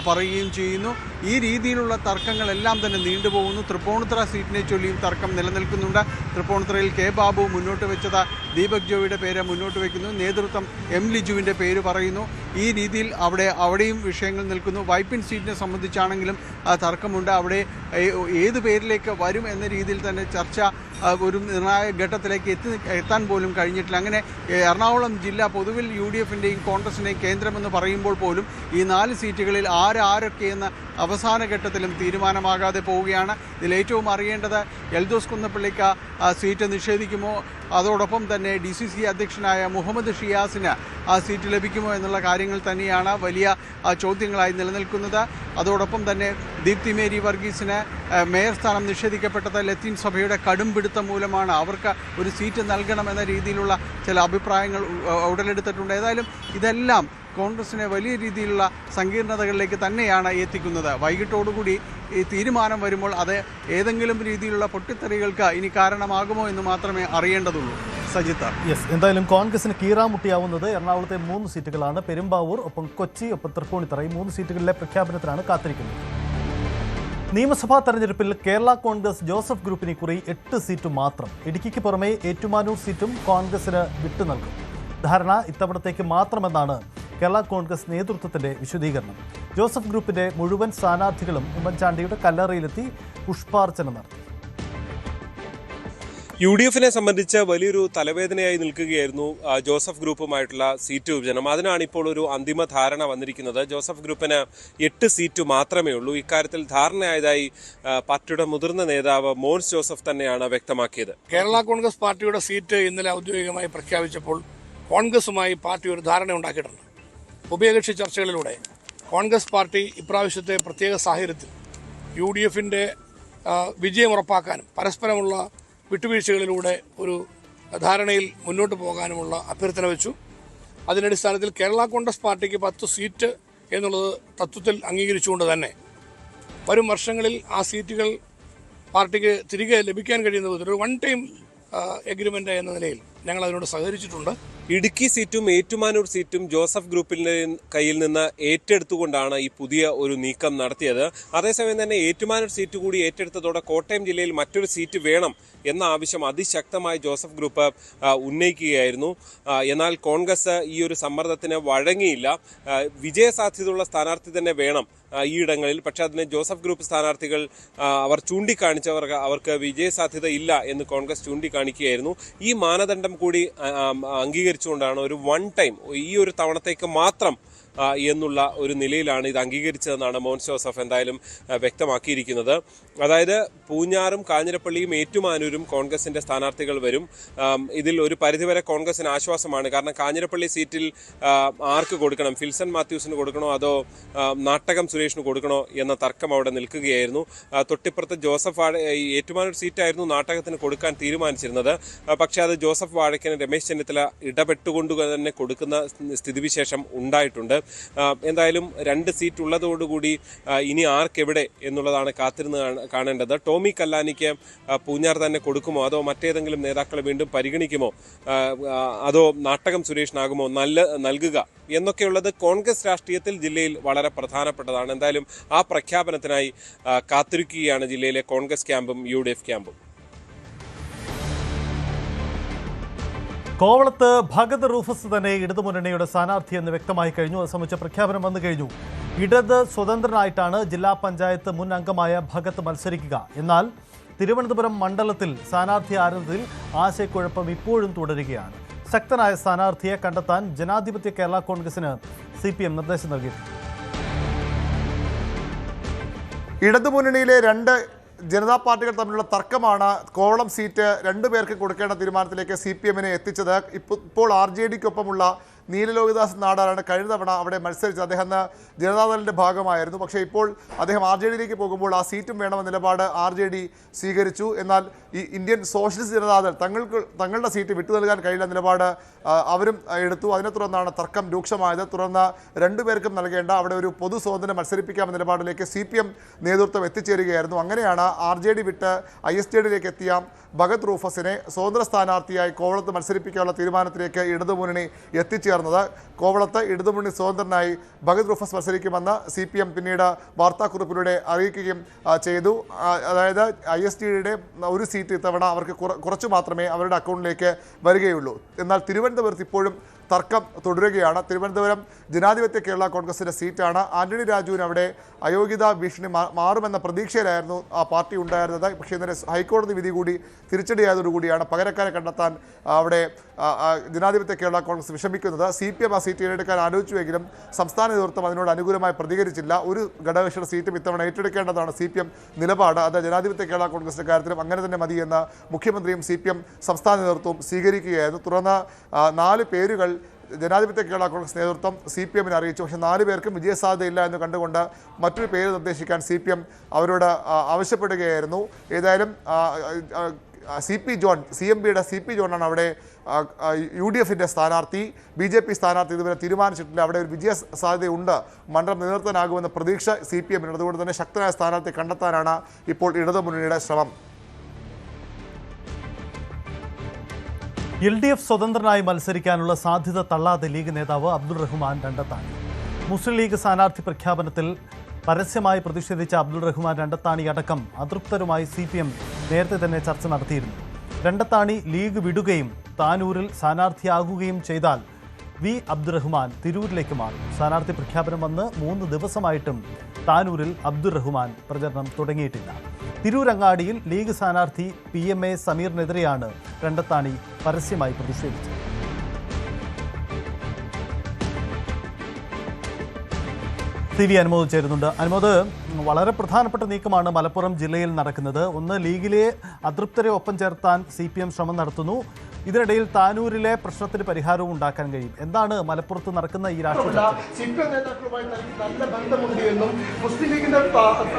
പറയുകയും ചെയ്യുന്നു. ഈ രീതിയിലുള്ള തർക്കങ്ങളെല്ലാം തന്നെ നീണ്ടുപോകുന്നു. തൃപ്പൂണിത്തുറ സീറ്റിനെ ചൊല്ലിയും തർക്കം നിലനിൽക്കുന്നുണ്ട്. തൃപ്പൂണിത്തുറയിൽ കെ ബാബു മുന്നോട്ട് വെച്ചത് ദീപക് ജോയിയുടെ പേര് മുന്നോട്ട് വയ്ക്കുന്നു. നേതൃത്വം M ലിജുവിൻ്റെ പേര് പറയുന്നു. ഈ രീതിയിൽ അവിടെയും വിഷയങ്ങൾ നിൽക്കുന്നു. വൈപ്പിൻ സീറ്റിനെ സംബന്ധിച്ചാണെങ്കിലും തർക്കമുണ്ട്. അവിടെ ഏത് പേരിലേക്ക് വരും എന്ന രീതിയിൽ തന്നെ ചർച്ച ഒരു നിർണായക ഘട്ടത്തിലേക്ക് എത്താൻ പോലും കഴിഞ്ഞിട്ടില്ല. അങ്ങനെ എറണാകുളം ജില്ല പൊതുവിൽ UDFിൻ്റെയും കോൺഗ്രസിൻ്റെയും കേന്ദ്രമെന്ന് പറയുമ്പോൾ പോലും ഈ 4 സീറ്റുകളിൽ ആരൊക്കെയെന്ന് അവസാന ഘട്ടത്തിലും തീരുമാനമാകാതെ പോവുകയാണ്. ഇതിലേറ്റവും അറിയേണ്ടത് എൽദോസ് കുന്നപ്പള്ളിക്ക് സീറ്റ് നിഷേധിക്കുമോ, അതോടൊപ്പം തന്നെ DCC അധ്യക്ഷനായ മുഹമ്മദ് ഷിയാസിന് ആ സീറ്റ് ലഭിക്കുമോ എന്നുള്ള കാര്യങ്ങൾ തന്നെയാണ് വലിയ ചോദ്യങ്ങളായി നിലനിൽക്കുന്നത്. അതോടൊപ്പം തന്നെ ദീപ്തി മേരി വർഗീസിന് മേയർ സ്ഥാനം നിഷേധിക്കപ്പെട്ടത് ലത്തീൻ സഭയുടെ കടുംപിടുത്തം മൂലമാണ്. അവർക്ക് ഒരു സീറ്റ് നൽകണമെന്ന രീതിയിലുള്ള ചില അഭിപ്രായങ്ങൾ ഉടലെടുത്തിട്ടുണ്ട്. ഏതായാലും ഇതെല്ലാം കോൺഗ്രസിനെ വലിയ രീതിയിലുള്ള സങ്കീർണതകളിലേക്ക് തന്നെയാണ് എത്തിക്കുന്നത്. വൈകിട്ടോടുകൂടി ഈ തീരുമാനം വരുമ്പോൾ അത് ഏതെങ്കിലും രീതിയിലുള്ള പൊട്ടിത്തെറികൾക്ക് ഇനി കാരണമാകുമോ എന്ന് മാത്രമേ അറിയേണ്ടതുള്ളൂ. സജിത്ത്, യെസ്, എന്തായാലും കോൺഗ്രസിന് കീറാമുട്ടിയാവുന്നത് എറണാകുളത്തെ 3 സീറ്റുകളാണ്. പെരുമ്പാവൂർ, ഒപ്പം കൊച്ചി, ഒപ്പം തൃപ്പൂണിത്തറ, ഈ 3 സീറ്റുകളിലെ പ്രഖ്യാപനത്തിനാണ് കാത്തിരിക്കുന്നത്. നിയമസഭാ തെരഞ്ഞെടുപ്പിൽ കേരള കോൺഗ്രസ് ജോസഫ് ഗ്രൂപ്പിന് കുറി 8 സീറ്റ് മാത്രം. ഇടുക്കിക്ക് പുറമെ ഏറ്റുമാനൂർ സീറ്റും കോൺഗ്രസിന് വിട്ടു നൽകും. ധാരണ ഇത്തവണത്തേക്ക് മാത്രമെന്നാണ് കേരള കോൺഗ്രസ് നേതൃത്വത്തിന്റെ വിശദീകരണം. ജോസഫ് ഗ്രൂപ്പിന്റെ മുഴുവൻ സ്ഥാനാർത്ഥികളും ഉമ്മൻചാണ്ടിയുടെ കല്ലറയിലെത്തി പുഷ്പാർച്ചന നടത്തി. UDFനെ സംബന്ധിച്ച് വലിയൊരു തലവേദനയായി നിൽക്കുകയായിരുന്നു ജോസഫ് ഗ്രൂപ്പുമായിട്ടുള്ള സീറ്റ് വിഭജനം. അതിനാണ് ഇപ്പോൾ ഒരു അന്തിമ ധാരണ വന്നിരിക്കുന്നത്. ജോസഫ് ഗ്രൂപ്പിന് 8 സീറ്റ് മാത്രമേ ഉള്ളൂ. ഇക്കാര്യത്തിൽ ധാരണയായതായി പാർട്ടിയുടെ മുതിർന്ന നേതാവ് മോൻസ് ജോസഫ് തന്നെയാണ് വ്യക്തമാക്കിയത്. കേരള കോൺഗ്രസ് പാർട്ടിയുടെ സീറ്റ് ഇന്നലെ ഔദ്യോഗികമായി പ്രഖ്യാപിച്ചപ്പോൾ കോൺഗ്രസുമായി പാർട്ടി ഒരു ധാരണ ഉണ്ടാക്കിയിട്ടുണ്ട്. ഉഭയകക്ഷി ചർച്ചകളിലൂടെ കോൺഗ്രസ് പാർട്ടി ഇപ്രാവശ്യത്തെ പ്രത്യേക സാഹചര്യത്തിൽ UDFന്റെ വിജയം ഉറപ്പാക്കാനും പരസ്പരമുള്ള വിട്ടുവീഴ്ചകളിലൂടെ ഒരു ധാരണയിൽ മുന്നോട്ട് പോകാനുമുള്ള അഭ്യർത്ഥന വെച്ചു. അതിനടിസ്ഥാനത്തിൽ കേരള കോൺഗ്രസ് പാർട്ടിക്ക് 10 സീറ്റ് എന്നുള്ളത് തത്വത്തിൽ അംഗീകരിച്ചുകൊണ്ട് തന്നെ വരും വർഷങ്ങളിൽ ആ സീറ്റുകൾ പാർട്ടിക്ക് തിരികെ ലഭിക്കാൻ കഴിയുന്ന വിധത്തിൽ ഒരു 1 ടൈം എഗ്രിമെന്റ് എന്ന നിലയിൽ ഞങ്ങൾ അതിനോട് സഹകരിച്ചിട്ടുണ്ട്. ഇടുക്കി സീറ്റും ഏറ്റുമാനൂർ സീറ്റും ജോസഫ് ഗ്രൂപ്പിന്റെ കയ്യിൽ നിന്ന് ഏറ്റെടുത്തുകൊണ്ടാണ് ഈ പുതിയ ഒരു നീക്കം നടത്തിയത്. അതേസമയം തന്നെ ഏറ്റുമാനൂർ സീറ്റ് കൂടി ഏറ്റെടുത്തതോടെ കോട്ടയം ജില്ലയിൽ മറ്റൊരു സീറ്റ് വേണം എന്ന ആവശ്യം അതിശക്തമായി ജോസഫ് ഗ്രൂപ്പ് ഉന്നയിക്കുകയായിരുന്നു. എന്നാൽ കോൺഗ്രസ് ഈ ഒരു സമ്മർദ്ദത്തിന് വഴങ്ങിയില്ല. വിജയസാധ്യതയുള്ള സ്ഥാനാർത്ഥി തന്നെ വേണം ഈ ഇടങ്ങളിൽ. പക്ഷേ അതിന് ജോസഫ് ഗ്രൂപ്പ് സ്ഥാനാർത്ഥികൾ അവർ അവർക്ക് വിജയസാധ്യത ഇല്ല എന്ന് കോൺഗ്രസ് ചൂണ്ടിക്കാണിക്കുകയായിരുന്നു. ഈ മാനദണ്ഡം കൂടി അംഗീകരിച്ചുകൊണ്ടാണ് ഒരു 1 ടൈം ഈ ഒരു തവണത്തേക്ക് മാത്രം എന്നുള്ള ഒരു നിലയിലാണ് ഇത് അംഗീകരിച്ചതെന്നാണ് മോൻസ് ജോസഫ് എന്തായാലും വ്യക്തമാക്കിയിരിക്കുന്നത്. അതായത് പൂഞ്ഞാറും കാഞ്ഞിരപ്പള്ളിയും ഏറ്റുമാനൂരും കോൺഗ്രസിന്റെ സ്ഥാനാർത്ഥികൾ വരും. ഇതിൽ ഒരു പരിധിവരെ കോൺഗ്രസിന് ആശ്വാസമാണ്. കാരണം കാഞ്ഞിരപ്പള്ളി സീറ്റിൽ ആർക്ക് കൊടുക്കണം, ഫിൽസൺ മാത്യൂസിന് കൊടുക്കണോ അതോ നാട്ടകം സുരേഷിന് കൊടുക്കണോ എന്ന തർക്കം അവിടെ നിൽക്കുകയായിരുന്നു. തൊട്ടിപ്പുറത്ത് ഏറ്റുമാനൂർ സീറ്റായിരുന്നു നാട്ടകത്തിന് കൊടുക്കാൻ തീരുമാനിച്ചിരുന്നത്. പക്ഷേ അത് ജോസഫ് വാഴക്കന് രമേശ് ചെന്നിത്തല ഇടപെട്ടുകൊണ്ട് തന്നെ കൊടുക്കുന്ന സ്ഥിതിവിശേഷം ഉണ്ടായിട്ടുണ്ട്. എന്തായാലും 2 സീറ്റ് ഉള്ളതോടുകൂടി ഇനി ആർക്കെവിടെ എന്നുള്ളതാണ് കാത്തിരുന്ന് കാണേണ്ടത്. ടോമി കല്ലാനിക്ക് പൂഞ്ഞാർ തന്നെ കൊടുക്കുമോ അതോ മറ്റേതെങ്കിലും നേതാക്കളെ വീണ്ടും പരിഗണിക്കുമോ അതോ നാട്ടകം സുരേഷിനാകുമോ നൽകുക എന്നൊക്കെയുള്ളത് കോൺഗ്രസ് രാഷ്ട്രീയത്തിൽ ജില്ലയിൽ വളരെ പ്രധാനപ്പെട്ടതാണ്. എന്തായാലും ആ പ്രഖ്യാപനത്തിനായി കാത്തിരിക്കുകയാണ് ജില്ലയിലെ കോൺഗ്രസ് ക്യാമ്പും UDF ക്യാമ്പും. കോവളത്ത് ഭഗത് റൂഫസ് തന്നെ ഇടതുമുന്നണിയുടെ സ്ഥാനാർത്ഥി എന്ന് വ്യക്തമായി കഴിഞ്ഞു. അത് സംബന്ധിച്ച പ്രഖ്യാപനം വന്നു കഴിഞ്ഞു. ഇടത് സ്വതന്ത്രനായിട്ടാണ് ജില്ലാ പഞ്ചായത്ത് മുൻ അംഗമായ ഭഗത് മത്സരിക്കുക. എന്നാൽ തിരുവനന്തപുരം മണ്ഡലത്തിൽ സ്ഥാനാർത്ഥി ആരുന്നതിൽ ആശയക്കുഴപ്പം ഇപ്പോഴും തുടരുകയാണ്. ശക്തനായ സ്ഥാനാർത്ഥിയെ കണ്ടെത്താൻ ജനാധിപത്യ കേരള കോൺഗ്രസിന് CPM നിർദ്ദേശം നൽകിയിട്ടുണ്ട്. ഇടതുമുന്നണിയിലെ 2 ജനതാ പാർട്ടികൾ തമ്മിലുള്ള തർക്കമാണ് കോവളം സീറ്റ് 2 പേർക്ക് കൊടുക്കേണ്ട തീരുമാനത്തിലേക്ക് CPMനെ എത്തിച്ചത്. ഇപ്പോൾ RJDക്കൊപ്പമുള്ള നീലലോഹിദാസ് നാടാറാണ് കഴിഞ്ഞ തവണ അവിടെ മത്സരിച്ചത്. അദ്ദേഹം ജനതാദളിൻ്റെ ഭാഗമായിരുന്നു. പക്ഷേ ഇപ്പോൾ അദ്ദേഹം RJDയിലേക്ക് പോകുമ്പോൾ ആ സീറ്റും വേണമെന്ന നിലപാട് RJD സ്വീകരിച്ചു. എന്നാൽ ഈ ഇന്ത്യൻ സോഷ്യലിസ്റ്റ് ജനതാദൾ തങ്ങളുടെ സീറ്റ് വിട്ടു നൽകാൻ കഴിയില്ല നിലപാട് അവരും എടുത്തു. അതിനെ തുടർന്നാണ് തർക്കം രൂക്ഷമായത്. തുടർന്ന് 2 പേർക്കും നൽകേണ്ട അവിടെ ഒരു പൊതു സ്വാതന്ത്ര്യം മത്സരിപ്പിക്കാമെന്ന നിലപാടിലേക്ക് CPM നേതൃത്വം എത്തിച്ചേരുകയായിരുന്നു. അങ്ങനെയാണ് RJD വിട്ട് ISJDയിലേക്ക് എത്തിയ ഭഗത് റൂഫസിനെ സ്വതന്ത്ര സ്ഥാനാർത്ഥിയായി കോവളത്ത് മത്സരിപ്പിക്കാനുള്ള തീരുമാനത്തിലേക്ക് ഇടതുമുന്നണി എത്തിച്ചേർന്നത്. കോവളത്ത് ഇടതുമുന്നണി സ്വതന്ത്രനായി ഭഗത് റൂഫസ് മത്സരിക്കുമെന്ന് CPM പിന്നീട് വാർത്താക്കുറിപ്പിലൂടെ അറിയിക്കുകയും ചെയ്തു. അതായത് ISJDയുടെ ഒരു സീറ്റ് ഇത്തവണ അവർക്ക് കുറച്ച് മാത്രമേ അവരുടെ അക്കൗണ്ടിലേക്ക് വരികയുള്ളൂ. എന്നാൽ തിരുവനന്തപുരത്ത് ഇപ്പോഴും തർക്കം തുടരുകയാണ്. തിരുവനന്തപുരം ജനാധിപത്യ കേരള കോൺഗ്രസിൻ്റെ സീറ്റാണ്. ആന്റണി രാജുവിന് അവിടെ അയോഗ്യതാ ഭീഷണി മാറുമെന്ന പ്രതീക്ഷയിലായിരുന്നു ആ പാർട്ടി ഉണ്ടായിരുന്നത്. പക്ഷേ ഇന്നലെ ഹൈക്കോടതി വിധി കൂടി തിരിച്ചടിയായതോടുകൂടിയാണ് പകരക്കാരെ കണ്ടെത്താൻ അവിടെ ജനാധിപത്യ കേരള കോൺഗ്രസ് വിഷമിക്കുന്നത്. നടന്നത്. CPM ആ സീറ്റ് ഏറ്റെടുക്കാൻ ആലോചിച്ചുവെങ്കിലും സംസ്ഥാന നേതൃത്വം അതിനോട് അനുകൂലമായി പ്രതികരിച്ചില്ല. ഒരു ഘടകകക്ഷിയുടെ സീറ്റും ഇത്തവണ ഏറ്റെടുക്കേണ്ടതാണ് CPM നിലപാട്. അത് ജനാധിപത്യ കേരള കോൺഗ്രസിന്റെ കാര്യത്തിലും അങ്ങനെ തന്നെ മതിയെന്ന് മുഖ്യമന്ത്രിയും CPM സംസ്ഥാന നേതൃത്വവും സ്വീകരിക്കുകയായിരുന്നു. തുടർന്ന് 4 പേരുകൾ ജനാധിപത്യ കേരള കോൺഗ്രസ് നേതൃത്വം CPM-നെ അറിയിച്ചു. പക്ഷേ 4 പേർക്കും വിജയസാധ്യതയില്ല എന്ന് കണ്ടുകൊണ്ട് മറ്റൊരു പേര് നിർദ്ദേശിക്കാൻ CPM അവരോട് ആവശ്യപ്പെടുകയായിരുന്നു. ഏതായാലും CP ജോൺ, CMB-യുടെ CP ജോണാണ് അവിടെ UDF-ന്റെ സ്ഥാനാർത്ഥി. BJP സ്ഥാനാർത്ഥി ഇതുവരെ തീരുമാനിച്ചിട്ടില്ല. അവിടെ ഒരു വിജയ സാധ്യതയുണ്ട്, മണ്ഡലം നിലനിർത്താനാകുമെന്ന പ്രതീക്ഷ CPM-ന്. അതുകൊണ്ട് തന്നെ ശക്തനായ സ്ഥാനാർത്ഥിയെ കണ്ടെത്താനാണ് ഇപ്പോൾ ഇടതുമുന്നണിയുടെ ശ്രമം. LDF സ്വതന്ത്രനായി മത്സരിക്കാനുള്ള സാധ്യത തള്ളാതെ ലീഗ് നേതാവ് അബ്ദുൾ റഹ്മാൻ രണ്ടത്താണി. മുസ്ലിം ലീഗ് സ്ഥാനാർത്ഥി പ്രഖ്യാപനത്തിൽ പരസ്യമായി പ്രതിഷേധിച്ച അബ്ദുൾ റഹ്മാൻ രണ്ടത്താണി അടക്കം അതൃപ്തരുമായി CPM നേരത്തെ തന്നെ ചർച്ച നടത്തിയിരുന്നു. രണ്ടത്താണി ലീഗ് വിടുകയും താനൂരിൽ സ്ഥാനാർത്ഥിയാകുകയും ചെയ്താൽ അബ്ദുൾ റഹ്മാൻ തിരൂരിലേക്ക് മാറും. സ്ഥാനാർത്ഥി പ്രഖ്യാപനം വന്ന് 3 ദിവസമായിട്ടും താനൂരിൽ അബ്ദുൾ റഹ്മാൻ പ്രചരണം തുടങ്ങിയിട്ടില്ല. തിരൂരങ്ങാടിയിൽ ലീഗ് സ്ഥാനാർത്ഥി PMA സമീറിനെതിരെയാണ് രണ്ടത്താണി പരസ്യമായി പ്രതിഷേധിച്ചത്. CV അനുമോദ് ചേരുന്നുണ്ട്. അനുമോദ്, വളരെ പ്രധാനപ്പെട്ട നീക്കമാണ് മലപ്പുറം ജില്ലയിൽ നടക്കുന്നത്. ഒന്ന്, ലീഗിലെ അതൃപ്തരെ ഒപ്പം ചേർത്താൻ CPM ശ്രമം നടത്തുന്നു. ഇതിനിടയിൽ താനൂരിലെ പ്രശ്നത്തിന് പരിഹാരവും ഉണ്ടാക്കാൻ കഴിയും. എന്താണ് മലപ്പുറത്ത് നടക്കുന്ന ഈ രാഷ്ട്രീയ CPM നേതാക്കളുമായി നല്ല ബന്ധമുണ്ട് എന്നും മുസ്ലിം ലീഗിന്റെ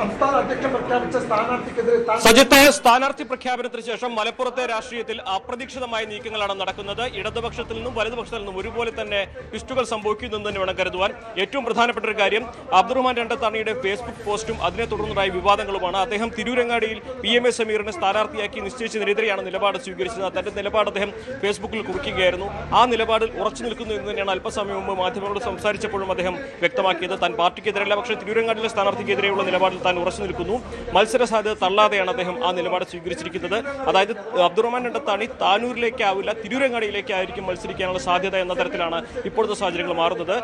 സംസ്ഥാന അധ്യക്ഷൻ പ്രഖ്യാപിച്ച സ്ഥാനാർത്ഥിക്കെതിരെ സജിത്ത്, സ്ഥാനാർത്ഥി പ്രഖ്യാപനത്തിന് ശേഷം മലപ്പുറത്തെ രാഷ്ട്രീയത്തിൽ അപ്രതീക്ഷിതമായ നീക്കങ്ങളാണ് നടക്കുന്നത്. ഇടതുപക്ഷത്തിൽ നിന്നും വലതുപക്ഷത്തിൽ നിന്നും ഒരുപോലെ തന്നെ ട്വിസ്റ്റുകൾ സംഭവിക്കുന്നെന്ന് തന്നെ വേണം കരുതുവാൻ. ഏറ്റവും പ്രധാനപ്പെട്ട ഒരു കാര്യം അബ്ദുറഹ്മാൻ രണ്ടത്താണിയുടെ ഫേസ്ബുക്ക് പോസ്റ്റും അതിനെ തുടർന്നുണ്ടായ വിവാദങ്ങളുമാണ്. അദ്ദേഹം തിരൂരങ്ങാടിയിൽ PMA സമീറിനെ സ്ഥാനാർത്ഥിയാക്കി നിശ്ചയിച്ചതിനെതിരെയാണ് നിലപാട് സ്വീകരിച്ചത്. തന്റെ നിലപാട് അദ്ദേഹം ഫേസ്ബുക്കിൽ കുറിക്കുകയായിരുന്നു. ആ നിലപാടിൽ ഉറച്ചു നിൽക്കുന്നു എന്ന് തന്നെയാണ് അല്പസമയം മുമ്പ് മാധ്യമങ്ങളോട് സംസാരിച്ചപ്പോഴും അദ്ദേഹം വ്യക്തമാക്കിയത്. താൻ പാർട്ടിക്കെതിരല്ല, പക്ഷേ തിരൂരങ്ങാടിലെ സ്ഥാനാർത്ഥിക്കെതിരെയുള്ള നിലപാടിൽ താൻ ഉറച്ചു നിൽക്കുന്നു. മത്സര സാധ്യത തള്ളാതെയാണ് അദ്ദേഹം ആ നിലപാട് സ്വീകരിച്ചിരിക്കുന്നത്. അതായത് അബ്ദുറഹ്മാൻ രണ്ടത്താണി താനൂരിലേക്കാവില്ല, തിരൂരങ്ങാടിയിലേക്കായിരിക്കും മത്സരിക്കാനുള്ള സാധ്യത എന്ന തരത്തിലാണ് ഇപ്പോഴത്തെ സാഹചര്യങ്ങൾ മാറുന്നത്.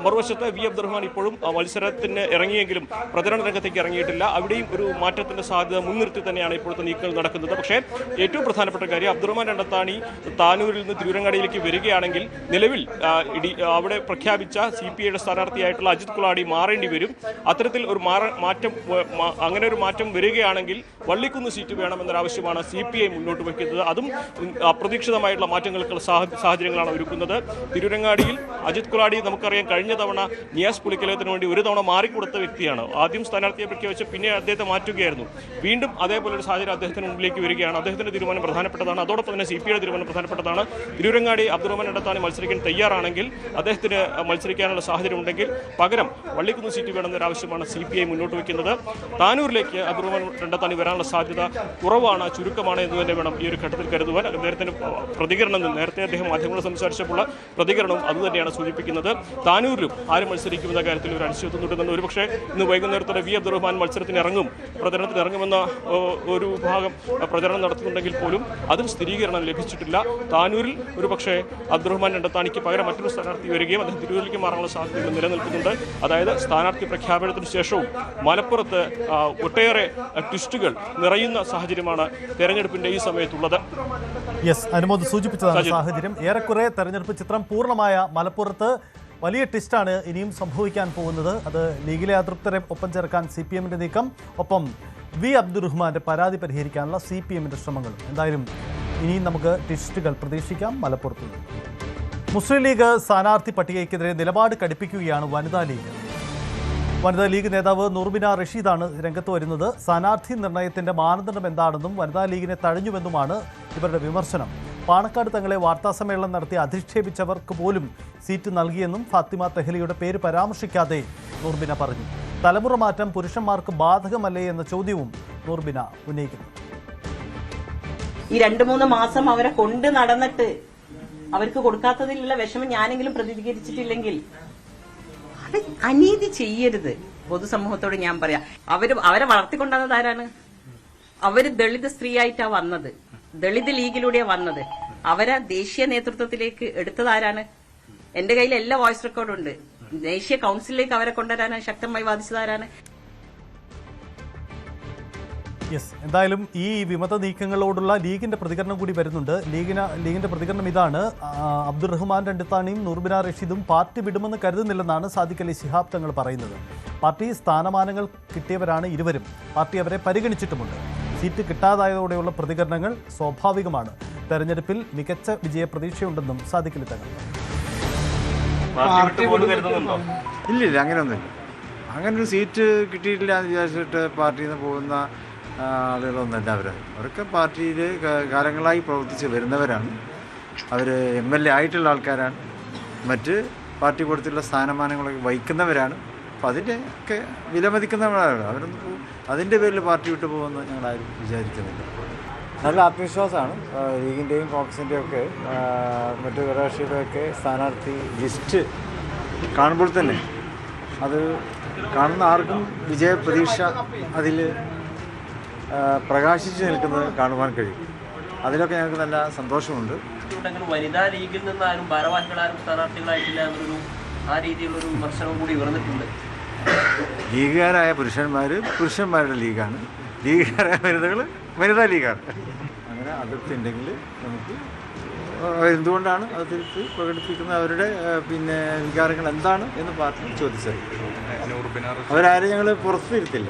മറുവശത്ത് അബ്ദുറഹ്മാൻ ഇപ്പോഴും മത്സരത്തിന് ഇറങ്ങിയെങ്കിലും പ്രചരണ രംഗത്തേക്ക് ഇറങ്ങിയിട്ടില്ല. അവിടെയും ഒരു മാറ്റത്തിന്റെ സാധ്യത മുൻനിർത്തി തന്നെയാണ് ഇപ്പോഴത്തെ നീക്കങ്ങൾ നടക്കുന്നത്. പക്ഷേ ഏറ്റവും പ്രധാനപ്പെട്ട കാര്യം അബ്ദുറഹ്മാൻ രണ്ടത്താണി താനൂരിൽ നിന്ന് തിരൂരങ്ങാടിയിലേക്ക് വരികയാണെങ്കിൽ നിലവിൽ അവിടെ പ്രഖ്യാപിച്ച CPI-യുടെ സ്ഥാനാർത്ഥിയായിട്ടുള്ള അജിത് കുളാടി മാറേണ്ടി വരും. അത്തരത്തിൽ ഒരു അങ്ങനെ ഒരു മാറ്റം വരികയാണെങ്കിൽ വള്ളിക്കുന്ന് സീറ്റ് വേണമെന്നൊരാവശ്യമാണ് CPI മുന്നോട്ട് വയ്ക്കുന്നത്. അതും അപ്രതീക്ഷിതമായിട്ടുള്ള മാറ്റങ്ങൾക്കുള്ള സാഹചര്യങ്ങളാണ് ഒരുക്കുന്നത്. തിരൂരങ്ങാടിയിൽ അജിത് കുളാടി നമുക്കറിയാം കഴിഞ്ഞ തവണ നിയാസ് പുളിക്കലത്തിന് വേണ്ടി ഒരു തവണ മാറിക്കൊടുത്ത വ്യക്തിയാണ്. ആദ്യം സ്ഥാനാർത്ഥിയെ പ്രഖ്യാപിച്ച് പിന്നെ അദ്ദേഹത്തെ മാറ്റുകയായിരുന്നു. വീണ്ടും അതേപോലെ ഒരു സാഹചര്യം അദ്ദേഹത്തിന് മുന്നിലേക്ക് വരികയാണ്. അദ്ദേഹത്തിന്റെ തീരുമാനം പ്രധാനപ്പെട്ടതാണ്. അതോടൊപ്പം തന്നെ CPI-യുടെ തീരുമാനം പ്രധാനപ്പെട്ടതാണ്. തിരൂരങ്ങാടി അബ്ദുറഹ്മാൻ രണ്ടത്താണി മത്സരിക്കാൻ തയ്യാറാണെങ്കിൽ അദ്ദേഹത്തിന് മത്സരിക്കാനുള്ള സാഹചര്യം ഉണ്ടെങ്കിൽ പകരം വള്ളിക്കുന്ന് സീറ്റ് വേണമെന്നൊരു ആവശ്യമാണ് CPI മുന്നോട്ട് വയ്ക്കുന്നത്. താനൂരിലേക്ക് അബ്ദുറഹ്മാൻ രണ്ടത്താണി വരാനുള്ള സാധ്യത കുറവാണ്, ചുരുക്കമാണ് എന്ന് തന്നെ വേണം ഈ ഒരു ഘട്ടത്തിൽ കരുതുവാൻ. നേരത്തെ പ്രതികരണം നേരത്തെ അദ്ദേഹം മാധ്യമങ്ങളെ സംസാരിച്ചപ്പോൾ പ്രതികരണവും അതുതന്നെയാണ് സൂചിപ്പിക്കുന്നത്. താനൂരിലും ആരും മത്സരിക്കുമെന്ന കാര്യത്തിൽ ഒരു അനിശ്ചിതത്വം തുടരുന്നുണ്ട്. ഒരുപക്ഷെ ഇന്ന് വൈകുന്നേരത്തോടെ അബ്ദുറഹ്മാൻ മത്സരത്തിന് ഇറങ്ങുമെന്ന ഒരു വിഭാഗം പ്രചരണം നടത്തുന്നുണ്ടെങ്കിൽ പോലും അതിൽ സ്ഥിരീകരണം ലഭിച്ചിട്ടില്ല. താനൂരിൽ ഒരുപക്ഷെ അബ്ദുറഹ്മാൻ രണ്ടത്താണിക്ക് പകരം മറ്റൊരു സ്ഥാനാർത്ഥി വരികയും അദ്ദേഹം തിരൂരിലേക്ക് മാറാനുള്ള സാധ്യതകൾ നിലനിൽക്കുന്നുണ്ട്. അതായത് സ്ഥാനാർത്ഥി പ്രഖ്യാപനത്തിന് ശേഷവും മലപ്പുറത്ത് ഒട്ടേറെ ട്വിസ്റ്റുകൾ നിറയുന്ന സാഹചര്യമാണ് തെരഞ്ഞെടുപ്പിന്റെ ഈ സമയത്തുള്ളത്. അനുമോദ് സൂചിപ്പിച്ചതാണ് സാഹചര്യം. ഏറെക്കുറെ തെരഞ്ഞെടുപ്പ് ചിത്രം പൂർണ്ണമായ മലപ്പുറത്ത് വലിയ ട്വിസ്റ്റാണ് ഇനിയും സംഭവിക്കാൻ പോകുന്നത്. അത് ലീഗിലെ അതൃപ്തരെ ഒപ്പം ചേർക്കാൻ CPM-ന്റെ നീക്കം, ഒപ്പം അബ്ദുറഹ്മാന്റെ പരാതി പരിഹരിക്കാനുള്ള CPM-ന്റെ ശ്രമങ്ങളും. എന്തായാലും ഇനിയും നമുക്ക് ട്വിസ്റ്റുകൾ പ്രതീക്ഷിക്കാം മലപ്പുറത്ത്. മുസ്ലിം ലീഗ് സ്ഥാനാർത്ഥി പട്ടികയ്ക്കെതിരെ നിലപാട് കടുപ്പിക്കുകയാണ് വനിതാ ലീഗ്. വനിതാ ലീഗ് നേതാവ് നൂർബിന റഷീദാണ് രംഗത്ത് വരുന്നത്. സ്ഥാനാർത്ഥി നിർണയത്തിന്റെ മാനദണ്ഡം എന്താണെന്നും വനിതാ ലീഗിനെ തഴഞ്ഞുവെന്നുമാണ് ഇവരുടെ വിമർശനം. പാണക്കാട് തങ്ങളെ വാർത്താസമ്മേളനം നടത്തി അധിക്ഷേപിച്ചവർക്ക് പോലും സീറ്റ് നൽകിയെന്നും ഫാത്തിമ തെഹ്ലിയുടെ പേര് പരാമർശിക്കാതെ നൂർബിന പറഞ്ഞു. തലമുറ മാറ്റം പുരുഷന്മാർക്ക് ബാധകമല്ലേ എന്ന ചോദ്യവും നൂർബിന ഉന്നയിക്കുന്നു. ഈ 2-3 മാസം അവരെ കൊണ്ട് നടന്നിട്ട് അവർക്ക് കൊടുക്കാത്തതിലുള്ള വിഷമം ഞാനെങ്കിലും പ്രതികരിച്ചിട്ടില്ലെങ്കിൽ അത് അനീതി ചെയ്യരുത്. പൊതുസമൂഹത്തോട് ഞാൻ പറയാം, അവരെ വളർത്തിക്കൊണ്ടുവന്നത് ആരാണ്? അവര് ദളിത് സ്ത്രീയായിട്ടാ വന്നത്, ദളിത് ലീഗിലൂടെയാ വന്നത്. അവരെ ദേശീയ നേതൃത്വത്തിലേക്ക് എടുത്തതാരാണ്? എന്റെ കയ്യിൽ എല്ലാ വോയിസ് റെക്കോർഡും ഉണ്ട്. ദേശീയ കൌൺസിലിലേക്ക് അവരെ കൊണ്ടുവരാൻ ശക്തമായി വാദിച്ചതാരാണ്? യെസ്, എന്തായാലും ഈ വിമത നീക്കങ്ങളോടുള്ള ലീഗിന്റെ പ്രതികരണം കൂടി വരുന്നുണ്ട്. ലീഗിന്റെ പ്രതികരണം ഇതാണ്. അബ്ദുറഹ്മാൻ രണ്ടിത്താണിയും നൂർബിന റഷീദും പാർട്ടി വിടുമെന്ന് കരുതുന്നില്ലെന്നാണ് സാദിഖ് അലി ശിഹാബ് തങ്ങൾ പറയുന്നത്. പാർട്ടി സ്ഥാനമാനങ്ങൾ കിട്ടിയവരാണ് ഇരുവരും. പാർട്ടി അവരെ പരിഗണിച്ചിട്ടുമുണ്ട്. സീറ്റ് കിട്ടാതായതോടെയുള്ള പ്രതികരണങ്ങൾ സ്വാഭാവികമാണ്. തെരഞ്ഞെടുപ്പിൽ മികച്ച വിജയ പ്രതീക്ഷയുണ്ടെന്നും സാദിഖ് അലി തങ്ങൾ. ഇല്ലില്ല, അങ്ങനെയൊന്നുമില്ല. അങ്ങനൊരു സീറ്റ് കിട്ടിയിട്ടില്ല എന്ന് വിചാരിച്ചിട്ട് പാർട്ടിയിൽ നിന്ന് പോകുന്ന ആളുകളൊന്നുമല്ല. അവരൊക്കെ പാർട്ടിയിൽ കാലങ്ങളായി പ്രവർത്തിച്ച് വരുന്നവരാണ്. അവർ MLA ആയിട്ടുള്ള ആൾക്കാരാണ്. മറ്റ് പാർട്ടി കൊടുത്തുള്ള സ്ഥാനമാനങ്ങളൊക്കെ വഹിക്കുന്നവരാണ്. അപ്പോൾ അതിൻ്റെ ഒക്കെ വിലമതിക്കുന്നവരാണ്. അവരൊന്നും അതിൻ്റെ പേരിൽ പാർട്ടി വിട്ടു പോകുമെന്ന് ഞങ്ങളാരും വിചാരിക്കുന്നില്ല. നല്ല ആത്മവിശ്വാസമാണ്. ലീഗിൻ്റെയും കോൺഗ്രസിൻ്റെയും ഒക്കെ മറ്റു രാഷ്ട്രീയത്തിലൊക്കെ സ്ഥാനാർത്ഥി ലിസ്റ്റ് കാണുമ്പോൾ തന്നെ അത് കാണുന്ന ആർക്കും വിജയ പ്രതീക്ഷ അതിൽ പ്രകാശിച്ചു നിൽക്കുന്നത് കാണുവാൻ കഴിയും. അതിലൊക്കെ ഞങ്ങൾക്ക് നല്ല സന്തോഷമുണ്ട്. വനിതാ ലീഗിൽ നിന്ന് ആരും ഭാരവാഹികളാരും സ്ഥാനാർത്ഥികളായിട്ടില്ല എന്നൊരു ആ രീതിയിലുള്ളൊരു വിമർശനം കൂടി ഉയർന്നിട്ടുണ്ട്. ലീഗുകാരായ പുരുഷന്മാരുടെ ലീഗാണ്, ലീഗുകാരായ വനിതാ ലീഗാണ്. അങ്ങനെ അതിർത്തി ഉണ്ടെങ്കിൽ നമുക്ക് എന്തുകൊണ്ടാണ് അതിർത്തി പ്രകടിപ്പിക്കുന്നത്, അവരുടെ വികാരങ്ങൾ എന്താണ് എന്ന് പാർട്ടി ചോദിച്ചത്. അവരാരും ഞങ്ങൾ പുറത്തു നിർത്തില്ല.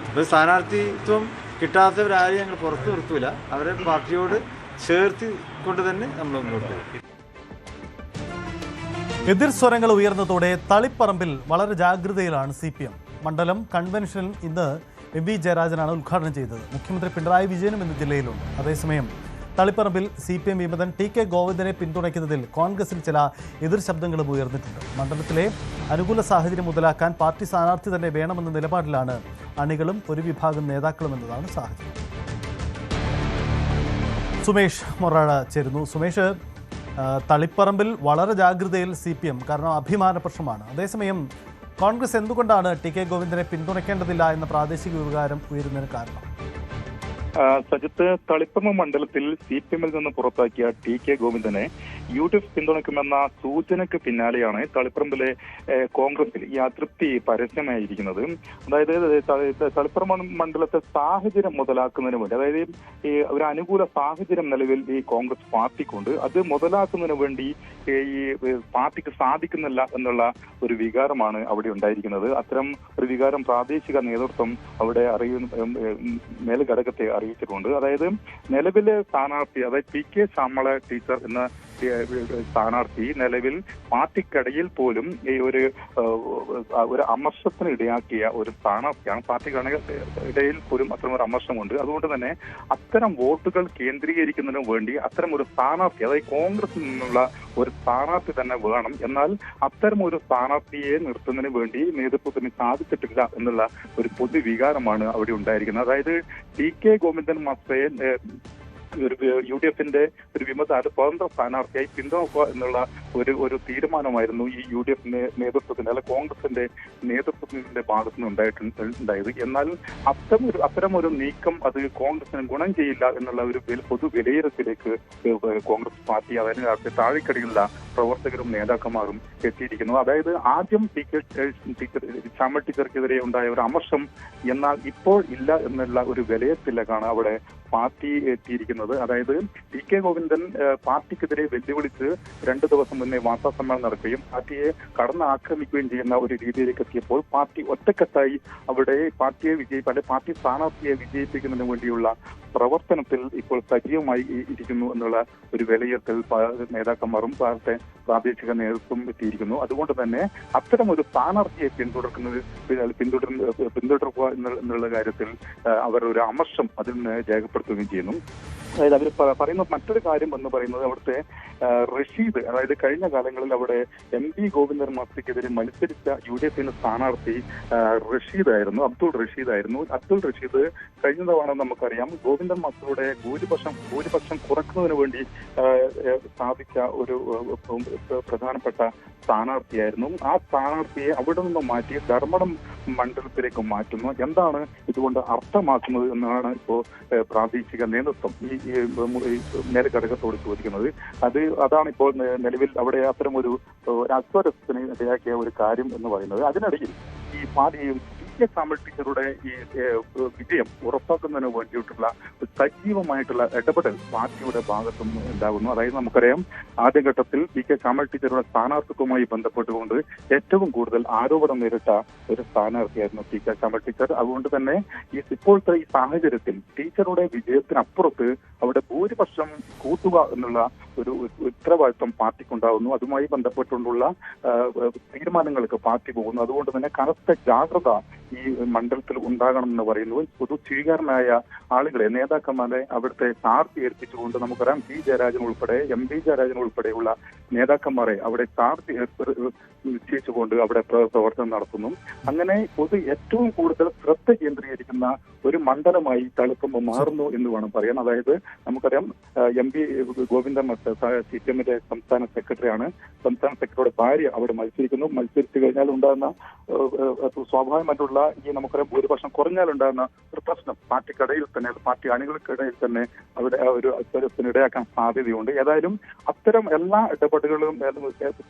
ഇപ്പോൾ സ്ഥാനാർത്ഥിത്വം കിട്ടാത്തവരാരും ഞങ്ങൾ പുറത്തു നിർത്തൂല. അവരെ പാർട്ടിയോട് ചേർത്തി കൊണ്ട് തന്നെ നമ്മൾ മുന്നോട്ട് പോകും. എതിർ സ്വരങ്ങൾ ഉയർന്നതോടെ തളിപ്പറമ്പിൽ വളരെ ജാഗ്രതയിലാണ് CPM. മണ്ഡലം കൺവെൻഷൻ ഇന്ന് MV ജയരാജനാണ് ഉദ്ഘാടനം ചെയ്തത്. മുഖ്യമന്ത്രി പിണറായി വിജയനും ഇന്ന് ജില്ലയിലുണ്ട്. അതേസമയം തളിപ്പറമ്പിൽ CPM വിമതൻ TK ഗോവിന്ദനെ പിന്തുണയ്ക്കുന്നതിൽ കോൺഗ്രസിൽ ചില എതിർ ശബ്ദങ്ങളും ഉയർന്നിട്ടുണ്ട്. മണ്ഡലത്തിലെ അനുകൂല സാഹചര്യം മുതലാക്കാൻ പാർട്ടി സ്ഥാനാർത്ഥി തന്നെ വേണമെന്ന നിലപാടിലാണ് അണികളും ഒരു വിഭാഗം നേതാക്കളും എന്നതാണ് സാഹചര്യം. സുമേഷ് മൊറാഴ ചേരുന്നു. സുമേഷ്, തളിപ്പറമ്പിൽ വളരെ ജാഗ്രതയിൽ CPM, കാരണം അഭിമാന പ്രശ്നമാണ്. അതേസമയം കോൺഗ്രസ് എന്തുകൊണ്ടാണ് TK ഗോവിന്ദനെ പിന്തുണയ്ക്കേണ്ടതില്ല എന്ന പ്രാദേശിക വികാരം ഉയരുന്നതിന് കാരണം? സജിത്ത്, തളിപ്പറമ്പ് മണ്ഡലത്തിൽ CPM-ൽ നിന്ന് പുറത്താക്കിയ TK ഗോവിന്ദനെ UDF പിന്തുണയ്ക്കുമെന്ന സൂചനയ്ക്ക് പിന്നാലെയാണ് തളിപ്പറമ്പിലെ കോൺഗ്രസിൽ ഈ അതൃപ്തി പരസ്യമായിരിക്കുന്നത്. അതായത് തളിപ്പറമ്പ് മണ്ഡലത്തെ സാഹചര്യം മുതലാക്കുന്നതിന് വേണ്ടി, അതായത് ഈ ഒരു അനുകൂല സാഹചര്യം നിലവിൽ ഈ കോൺഗ്രസ് പാർട്ടിക്കുണ്ട്. അത് മുതലാക്കുന്നതിന് വേണ്ടി ഈ പാർട്ടിക്ക് സാധിക്കുന്നില്ല എന്നുള്ള ഒരു വികാരമാണ് അവിടെ ഉണ്ടായിരിക്കുന്നത്. അത്തരം ഒരു വികാരം പ്രാദേശിക നേതൃത്വം അവിടെ മേൽഘടകത്തെ അറിയിച്ചിട്ടുണ്ട്. അതായത് നിലവിലെ സ്ഥാനാർത്ഥി, അതായത് PK ശ്യാമള ടീച്ചർ എന്ന സ്ഥാനാർത്ഥി നിലവിൽ പാർട്ടിക്കിടയിൽ പോലും ഈ ഒരു അമർഷത്തിന് ഇടയാക്കിയ ഒരു സ്ഥാനാർത്ഥിയാണ്. പാർട്ടിക്കിടയിൽ പോലും അത്തരം ഒരു അമർഷമുണ്ട്. അതുകൊണ്ട് തന്നെ അത്തരം വോട്ടുകൾ കേന്ദ്രീകരിക്കുന്നതിന് വേണ്ടി അത്തരം ഒരു സ്ഥാനാർത്ഥി, അതായത് കോൺഗ്രസിൽ നിന്നുള്ള ഒരു സ്ഥാനാർത്ഥി തന്നെ വേണം. എന്നാൽ അത്തരം ഒരു സ്ഥാനാർത്ഥിയെ നിർത്തുന്നതിന് വേണ്ടി നേതൃത്വത്തിന് സാധിച്ചിട്ടില്ല എന്നുള്ള ഒരു പൊതുവികാരമാണ് അവിടെ ഉണ്ടായിരിക്കുന്നത്. അതായത് TK ഗോവിന്ദൻ മാത്രമേ UDF-ന്റെ ഒരു വിമത സ്വതന്ത്ര സ്ഥാനാർത്ഥിയായി പിന്തുണക്കുക എന്നുള്ള ഒരു തീരുമാനമായിരുന്നു ഈ UDF നേതൃത്വത്തിന്റെ, അല്ല കോൺഗ്രസിന്റെ നേതൃത്വത്തിന്റെ ഭാഗത്തു നിന്ന് ഉണ്ടായത്. എന്നാൽ അത്തരം ഒരു നീക്കം അത് കോൺഗ്രസിന് ഗുണം ചെയ്യില്ല എന്നുള്ള ഒരു പൊതു വിലയിരുത്തലേക്ക് കോൺഗ്രസ് പാർട്ടി, അതിന് താഴെക്കടിയുള്ള പ്രവർത്തകരും നേതാക്കന്മാരും എത്തിയിരിക്കുന്നു. അതായത് ആദ്യം ശ്യാമള ടീച്ചർക്കെതിരെ ഉണ്ടായ ഒരു അമർഷം എന്നാൽ ഇപ്പോൾ ഇല്ല എന്നുള്ള ഒരു വിലയിരുത്തലിലേക്കാണ് അവിടെ പാർട്ടി എത്തിയിരിക്കുന്നത്. അതായത് TK ഗോവിന്ദൻ പാർട്ടിക്കെതിരെ വെല്ലുവിളിച്ച് 2 ദിവസം മുന്നേ വാർത്താസമ്മേളനം നടക്കുകയും പാർട്ടിയെ കടന്നാക്രമിക്കുകയും ചെയ്യുന്ന ഒരു രീതിയിലേക്ക് എത്തിയപ്പോൾ പാർട്ടി ഒറ്റക്കെട്ടായി അവിടെ പാർട്ടി സ്ഥാനാർത്ഥിയെ വിജയിപ്പിക്കുന്നതിന് വേണ്ടിയുള്ള പ്രവർത്തനത്തിൽ ഇപ്പോൾ സജീവമായി ഇരിക്കുന്നു എന്നുള്ള ഒരു വിലയിരുത്തൽ നേതാക്കന്മാരും പ്രാദേശിക നേതൃത്വം എത്തിയിരിക്കുന്നു. അതുകൊണ്ട് തന്നെ അത്തരം ഒരു സ്ഥാനാർത്ഥിയെ പിന്തുടരുക എന്നുള്ള കാര്യത്തിൽ അവർ ഒരു അമർഷം അതിൽ നിന്ന് രേഖപ്പെടുത്തുകയും ചെയ്യുന്നു. അതായത് അവർ പറയുന്ന മറ്റൊരു കാര്യം എന്ന് പറയുന്നത് അവിടുത്തെ റഷീദ്, അതായത് കഴിഞ്ഞ കാലങ്ങളിൽ അവിടെ MV ഗോവിന്ദൻ മാസ്റ്റർക്കെതിരെ മത്സരിച്ച UDF-ന്റെ സ്ഥാനാർത്ഥി അബ്ദുൾ റഷീദ് കഴിഞ്ഞ തവണ നമുക്കറിയാം ഗോവിന്ദൻ മാസ്റ്ററുടെ ഭൂരിപക്ഷം കുറയ്ക്കുന്നതിന് വേണ്ടി സ്ഥാപിച്ച ഒരു പ്രധാനപ്പെട്ട സ്ഥാനാർത്ഥിയായിരുന്നു. ആ സ്ഥാനാർത്ഥിയെ അവിടെ നിന്ന് മാറ്റി ധർമ്മടം മണ്ഡലത്തിലേക്ക് മാറ്റുന്നു. എന്താണ് ഇതുകൊണ്ട് അർത്ഥമാക്കുന്നത് എന്നാണ് ഇപ്പോൾ പ്രാദേശിക നേതൃത്വം ഈ മേൽഘടകത്തോട് ചോദിക്കുന്നത്. അതാണ് ഇപ്പോൾ നിലവിൽ അവിടെ അത്തരം ഒരു അസ്വരത്തിന് ഇടയാക്കിയ ഒരു കാര്യം എന്ന് പറയുന്നത്. അതിനിടയിൽ ഈ കെ സാമൽ ടീച്ചറുടെ ഈ വിജയം ഉറപ്പാക്കുന്നതിന് വേണ്ടിയിട്ടുള്ള സജീവമായിട്ടുള്ള ഇടപെടൽ പാർട്ടിയുടെ ഭാഗത്തും ഉണ്ടാകുന്നു. അതായത് നമുക്കറിയാം, ആദ്യഘട്ടത്തിൽ പി കെ സാമൽ ടീച്ചറുടെ സ്ഥാനാർത്ഥിത്വവുമായി ബന്ധപ്പെട്ടുകൊണ്ട് ഏറ്റവും കൂടുതൽ ആരോപണം നേരിട്ട ഒരു സ്ഥാനാർത്ഥിയായിരുന്നു പി കെ സാമൽ ടീച്ചർ. അതുകൊണ്ട് തന്നെ ഇപ്പോഴത്തെ ഈ സാഹചര്യത്തിൽ ടീച്ചറുടെ വിജയത്തിനപ്പുറത്ത് അവിടെ ഭൂരിപക്ഷം കൂട്ടുക എന്നുള്ള ഒരു ഉത്തരവാദിത്വം പാർട്ടിക്കുണ്ടാകുന്നു. അതുമായി ബന്ധപ്പെട്ടുകൊണ്ടുള്ള തീരുമാനങ്ങൾക്ക് പാർട്ടി പോകുന്നു. അതുകൊണ്ട് തന്നെ കനത്ത ജാഗ്രത ഈ മണ്ഡലത്തിൽ ഉണ്ടാകണമെന്ന് പറയുന്നു. പൊതു സ്വീകാരനായ ആളുകളെ, നേതാക്കന്മാരെ അവിടുത്തെ ചാർജ് ഏൽപ്പിച്ചുകൊണ്ട് നമുക്കറിയാം, പി ജയരാജൻ ഉൾപ്പെടെ എം പി ജയരാജൻ ഉൾപ്പെടെയുള്ള നേതാക്കന്മാരെ അവിടെ ചാർജ് നിശ്ചയിച്ചുകൊണ്ട് അവിടെ പ്രവർത്തനം നടത്തുന്നു. അങ്ങനെ ഏറ്റവും കൂടുതൽ ശ്രദ്ധ കേന്ദ്രീകരിക്കുന്ന ഒരു മണ്ഡലമായി തളിപ്പറമ്പ് മാറുന്നു എന്ന് വേണം പറയാൻ. അതായത് നമുക്കറിയാം, എം പി ഗോവിന്ദൻ CPM-ന്റെ സംസ്ഥാന സെക്രട്ടറിയാണ്. സംസ്ഥാന സെക്രട്ടറിയുടെ ഭാര്യ അവിടെ മത്സരിക്കുന്നു. മത്സരിച്ചു കഴിഞ്ഞാൽ ഉണ്ടാകുന്ന സ്വാഭാവികമായിട്ടുള്ള ഈ നമുക്കറിയാം ഭൂരിപക്ഷം കുറഞ്ഞാലുണ്ടാകുന്ന ഒരു പ്രശ്നം പാർട്ടിക്കിടയിൽ തന്നെ, പാർട്ടി അണികൾക്കിടയിൽ തന്നെ അവിടെ ഒരു ഇടയാക്കാൻ സാധ്യതയുണ്ട്. ഏതായാലും അത്തരം എല്ലാ ഇടപെടലുകളും,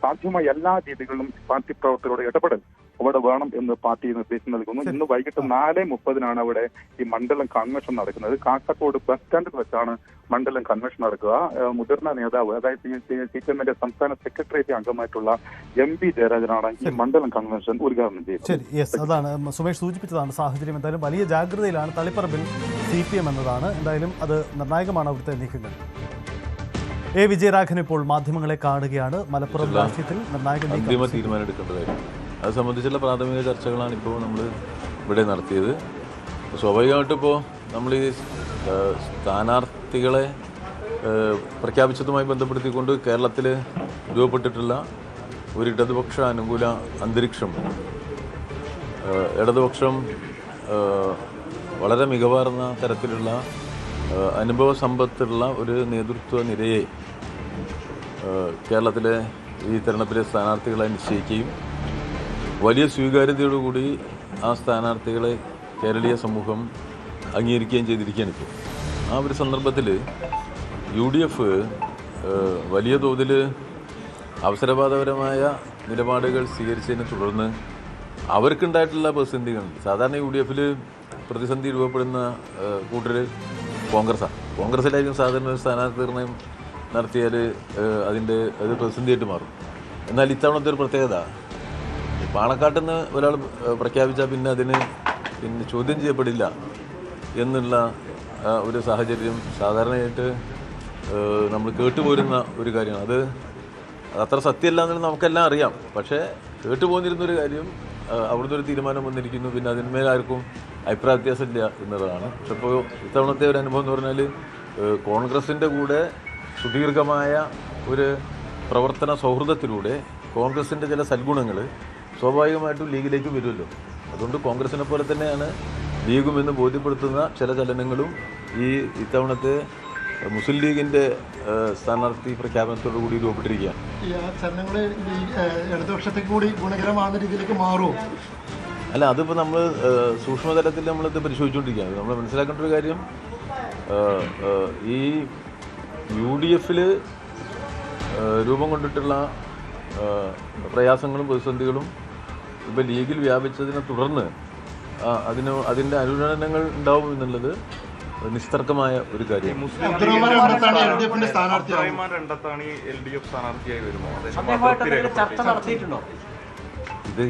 സാധ്യമായ എല്ലാ രീതികളിലും പാർട്ടി പ്രവർത്തകരുടെ ഇടപെടൽ അവിടെ വേണം എന്ന് പാർട്ടി നിർദ്ദേശം നൽകുന്നു. ഇന്ന് വൈകിട്ട് 4:30 അവിടെ ഈ മണ്ഡലം കൺവെൻഷൻ നടക്കുന്നത്. കാസർഗോഡ് ബസ് സ്റ്റാൻഡിൽ വെച്ചാണ് മണ്ഡലം കൺവെൻഷൻ നടക്കുക. മുതിർന്ന നേതാവ്, അതായത് CPM-ന്റെ സംസ്ഥാന സെക്രട്ടേറിയറ്റ് അംഗമായിട്ടുള്ള എം പി ജയരാജനാണ് ഈ മണ്ഡലം കൺവെൻഷൻ ഉദ്ഘാടനം ചെയ്യുന്നത്. ശരി, യെസ്, അതാണ് സുമേഷ് സൂചിപ്പിച്ചതാണ് സാഹചര്യം. എന്തായാലും വലിയ ജാഗ്രതയിലാണ് തളിപ്പറമ്പിൽ CPM എന്നതാണ്. എന്തായാലും അത് നിർണായകമാണ് അവിടുത്തെ നീക്കങ്ങൾ. A. വിജയരാഘവൻ ഇപ്പോൾ മാധ്യമങ്ങളെ കാണുകയാണ്. മലപ്പുറം രാഷ്ട്രീയത്തിൽ നിർണായക അന്തിമ തീരുമാനം എടുക്കേണ്ടതായിരുന്നു. അത് സംബന്ധിച്ചുള്ള പ്രാഥമിക ചർച്ചകളാണ് ഇപ്പോൾ നമ്മൾ ഇവിടെ നടത്തിയത്. സ്വാഭാവികമായിട്ടും ഇപ്പോൾ നമ്മൾ ഈ സ്ഥാനാർത്ഥികളെ പ്രഖ്യാപിച്ചതുമായി ബന്ധപ്പെടുത്തിക്കൊണ്ട് കേരളത്തിൽ രൂപപ്പെട്ടിട്ടുള്ള ഒരു ഇടതുപക്ഷ അനുകൂല അന്തരീക്ഷം, ഇടതുപക്ഷം വളരെ മികവാർന്ന തരത്തിലുള്ള അനുഭവ സമ്പത്തുള്ള ഒരു നേതൃത്വ നിരയെ കേരളത്തിലെ ഈ തെരഞ്ഞെടുപ്പിലെ സ്ഥാനാർത്ഥികളെ നിശ്ചയിക്കുകയും വലിയ സ്വീകാര്യതയോടുകൂടി ആ സ്ഥാനാർത്ഥികളെ കേരളീയ സമൂഹം അംഗീകരിക്കുകയും ചെയ്തിരിക്കുകയാണ് ഇപ്പോൾ. ആ ഒരു സന്ദർഭത്തിൽ UDF വലിയ തോതിൽ അവസരവാദപരമായ നിലപാടുകൾ സ്വീകരിച്ചതിനെ തുടർന്ന് അവർക്കുണ്ടായിട്ടുള്ള പ്രതിസന്ധികളുണ്ട്. സാധാരണ UDF-ൽ പ്രതിസന്ധി രൂപപ്പെടുന്ന കൂട്ടർ കോൺഗ്രസിലായിരിക്കും സാധാരണ ഒരു സ്ഥാനാർത്ഥി നിർണയം നടത്തിയാൽ അത് പ്രതിസന്ധിയായിട്ട് മാറും. എന്നാൽ ഇത്തവണത്തെ ഒരു പ്രത്യേകത, പാണക്കാട്ടിൽ നിന്ന് ഒരാൾ പ്രഖ്യാപിച്ചാൽ പിന്നെ അതിന് ചോദ്യം ചെയ്യപ്പെടില്ല എന്നുള്ള ഒരു സാഹചര്യം സാധാരണയായിട്ട് നമ്മൾ കേട്ടുപോരുന്ന ഒരു കാര്യമാണ്. അത് അത്ര സത്യമല്ല എന്നുള്ളത് നമുക്കെല്ലാം അറിയാം. പക്ഷേ കേട്ടുപോന്നിരുന്നൊരു കാര്യം അവിടുന്ന് ഒരു തീരുമാനം വന്നിരിക്കുന്നു, പിന്നെ അതിന്മേൽ ആർക്കും അഭിപ്രായ വ്യത്യാസമില്ല എന്നുള്ളതാണ്. പക്ഷെ ഇപ്പോൾ ഇത്തവണത്തെ ഒരു അനുഭവം എന്ന് പറഞ്ഞാൽ കോൺഗ്രസിൻ്റെ കൂടെ സുദീർഘമായ ഒരു പ്രവർത്തന സൗഹൃദത്തിലൂടെ കോൺഗ്രസിൻ്റെ ചില സൽഗുണങ്ങൾ സ്വാഭാവികമായിട്ടും ലീഗിലേക്ക് വരുമല്ലോ. അതുകൊണ്ട് കോൺഗ്രസിനെ പോലെ തന്നെയാണ് ലീഗും എന്ന് ബോധ്യപ്പെടുത്തുന്ന ചില ചലനങ്ങളും ഇത്തവണത്തെ മുസ്ലിം ലീഗിൻ്റെ സ്ഥാനാർത്ഥി പ്രഖ്യാപനത്തോടു കൂടി രൂപപ്പെട്ടിരിക്കുകയാണ്. ഇടതുപക്ഷത്തേക്ക് കൂടി ഗുണകരമാകുന്ന രീതിയിലേക്ക് മാറുമോ? അല്ല, അതിപ്പോൾ നമ്മൾ സൂക്ഷ്മതലത്തിൽ നമ്മളിത് പരിശോധിച്ചുകൊണ്ടിരിക്കുകയാണ്. നമ്മൾ മനസ്സിലാക്കേണ്ട ഒരു കാര്യം, ഈ UDF-ൽ രൂപം കൊണ്ടിട്ടുള്ള പ്രയാസങ്ങളും പ്രതിസന്ധികളും ഇപ്പോൾ ലീഗിൽ വ്യാപിച്ചതിനെ തുടർന്ന് അതിൻ്റെ അനുരണനങ്ങൾ ഉണ്ടാവും എന്നുള്ളത് നിസ്തർക്കമായ ഒരു കാര്യം. ഇത്